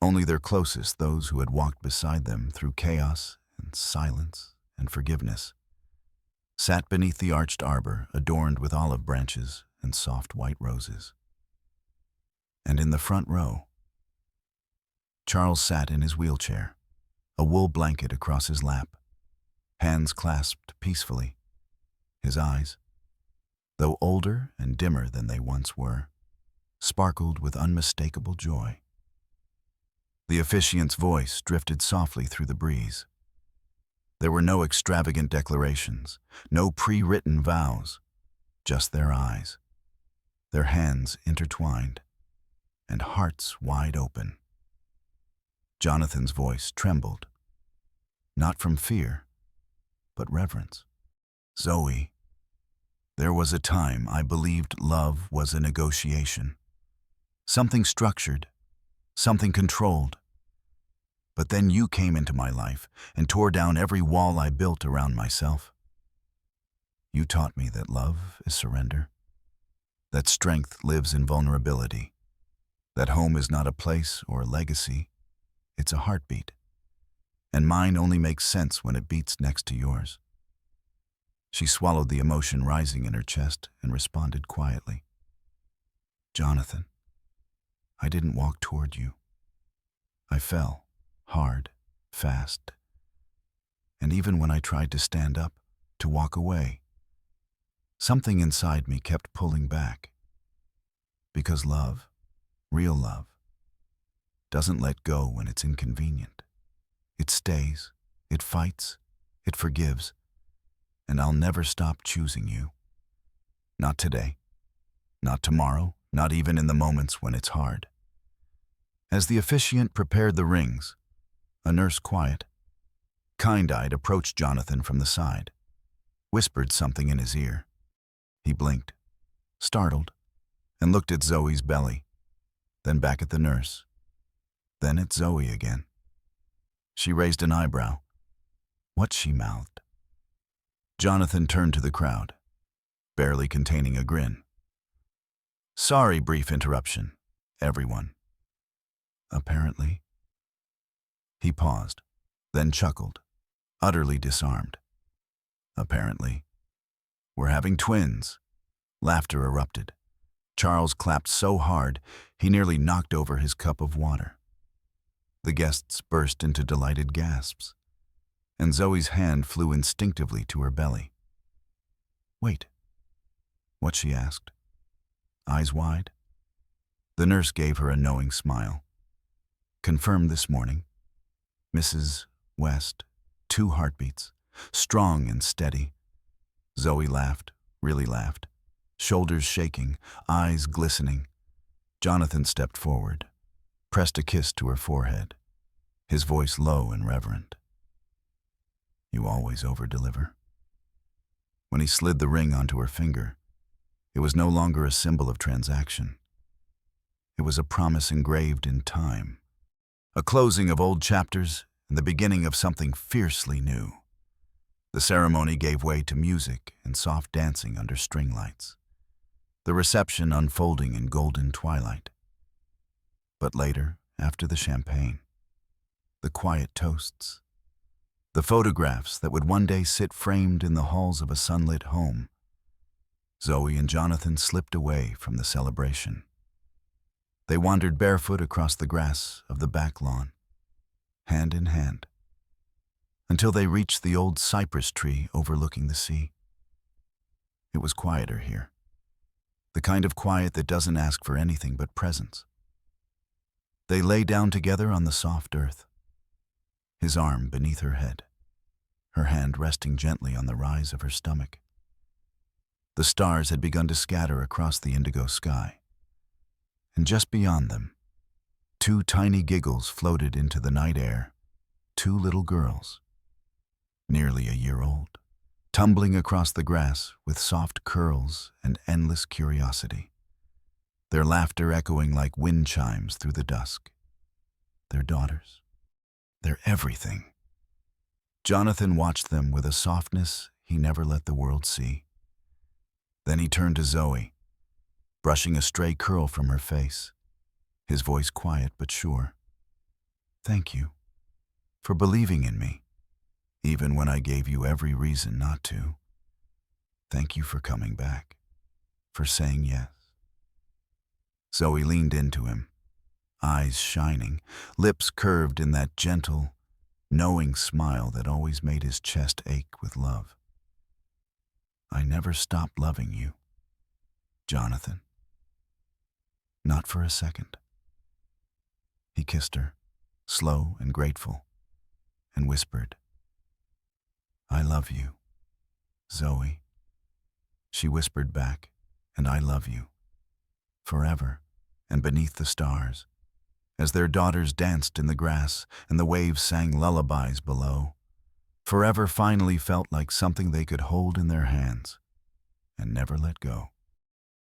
only their closest, those who had walked beside them through chaos and silence and forgiveness, sat beneath the arched arbor adorned with olive branches and soft white roses. And in the front row, Charles sat in his wheelchair, a wool blanket across his lap, hands clasped peacefully. His eyes, though older and dimmer than they once were, sparkled with unmistakable joy. The officiant's voice drifted softly through the breeze. There were no extravagant declarations, no pre-written vows, just their eyes, their hands intertwined, and hearts wide open. Jonathan's voice trembled, not from fear, but reverence. Zoe, there was a time I believed love was a negotiation. Something structured, something controlled. But then you came into my life and tore down every wall I built around myself. You taught me that love is surrender, that strength lives in vulnerability, that home is not a place or a legacy, it's a heartbeat, and mine only makes sense when it beats next to yours. She swallowed the emotion rising in her chest and responded quietly. Jonathan, I didn't walk toward you. I fell, hard, fast. And even when I tried to stand up, to walk away, something inside me kept pulling back. Because love, real love, doesn't let go when it's inconvenient. It stays, it fights, it forgives, and I'll never stop choosing you. Not today, not tomorrow, not even in the moments when it's hard. As the officiant prepared the rings, a nurse quiet, kind-eyed approached Jonathan from the side, whispered something in his ear. He blinked, startled, and looked at Zoe's belly, then back at the nurse, then at Zoe again. She raised an eyebrow. What, she mouthed. Jonathan turned to the crowd, barely containing a grin. Sorry, brief interruption, everyone. Apparently. He paused, then chuckled, utterly disarmed. Apparently. We're having twins. Laughter erupted. Charles clapped so hard, he nearly knocked over his cup of water. The guests burst into delighted gasps, and Zoe's hand flew instinctively to her belly. Wait. What, she asked, eyes wide. The nurse gave her a knowing smile. Confirmed this morning. Mrs. West, 2 heartbeats, strong and steady. Zoe laughed, really laughed, shoulders shaking, eyes glistening. Jonathan stepped forward, pressed a kiss to her forehead, his voice low and reverent. You always over-deliver. When he slid the ring onto her finger, it was no longer a symbol of transaction. It was a promise engraved in time, a closing of old chapters and the beginning of something fiercely new. The ceremony gave way to music and soft dancing under string lights, the reception unfolding in golden twilight. But later, after the champagne, the quiet toasts, the photographs that would one day sit framed in the halls of a sunlit home, Zoe and Jonathan slipped away from the celebration. They wandered barefoot across the grass of the back lawn, hand in hand, until they reached the old cypress tree overlooking the sea. It was quieter here, the kind of quiet that doesn't ask for anything but presence. They lay down together on the soft earth, his arm beneath her head, her hand resting gently on the rise of her stomach. The stars had begun to scatter across the indigo sky, and just beyond them, 2 tiny giggles floated into the night air, 2 little girls, nearly a year old, tumbling across the grass with soft curls and endless curiosity, their laughter echoing like wind chimes through the dusk. Their daughters, their everything. Jonathan watched them with a softness he never let the world see. Then he turned to Zoe, brushing a stray curl from her face, his voice quiet but sure. Thank you for believing in me, even when I gave you every reason not to. Thank you for coming back, for saying yes. Zoe leaned into him, eyes shining, lips curved in that gentle, knowing smile that always made his chest ache with love. I never stopped loving you, Jonathan. Not for a second. He kissed her, slow and grateful, and whispered, I love you, Zoe. She whispered back, and I love you, forever and beneath the stars, as their daughters danced in the grass and the waves sang lullabies below. Forever finally felt like something they could hold in their hands and never let go.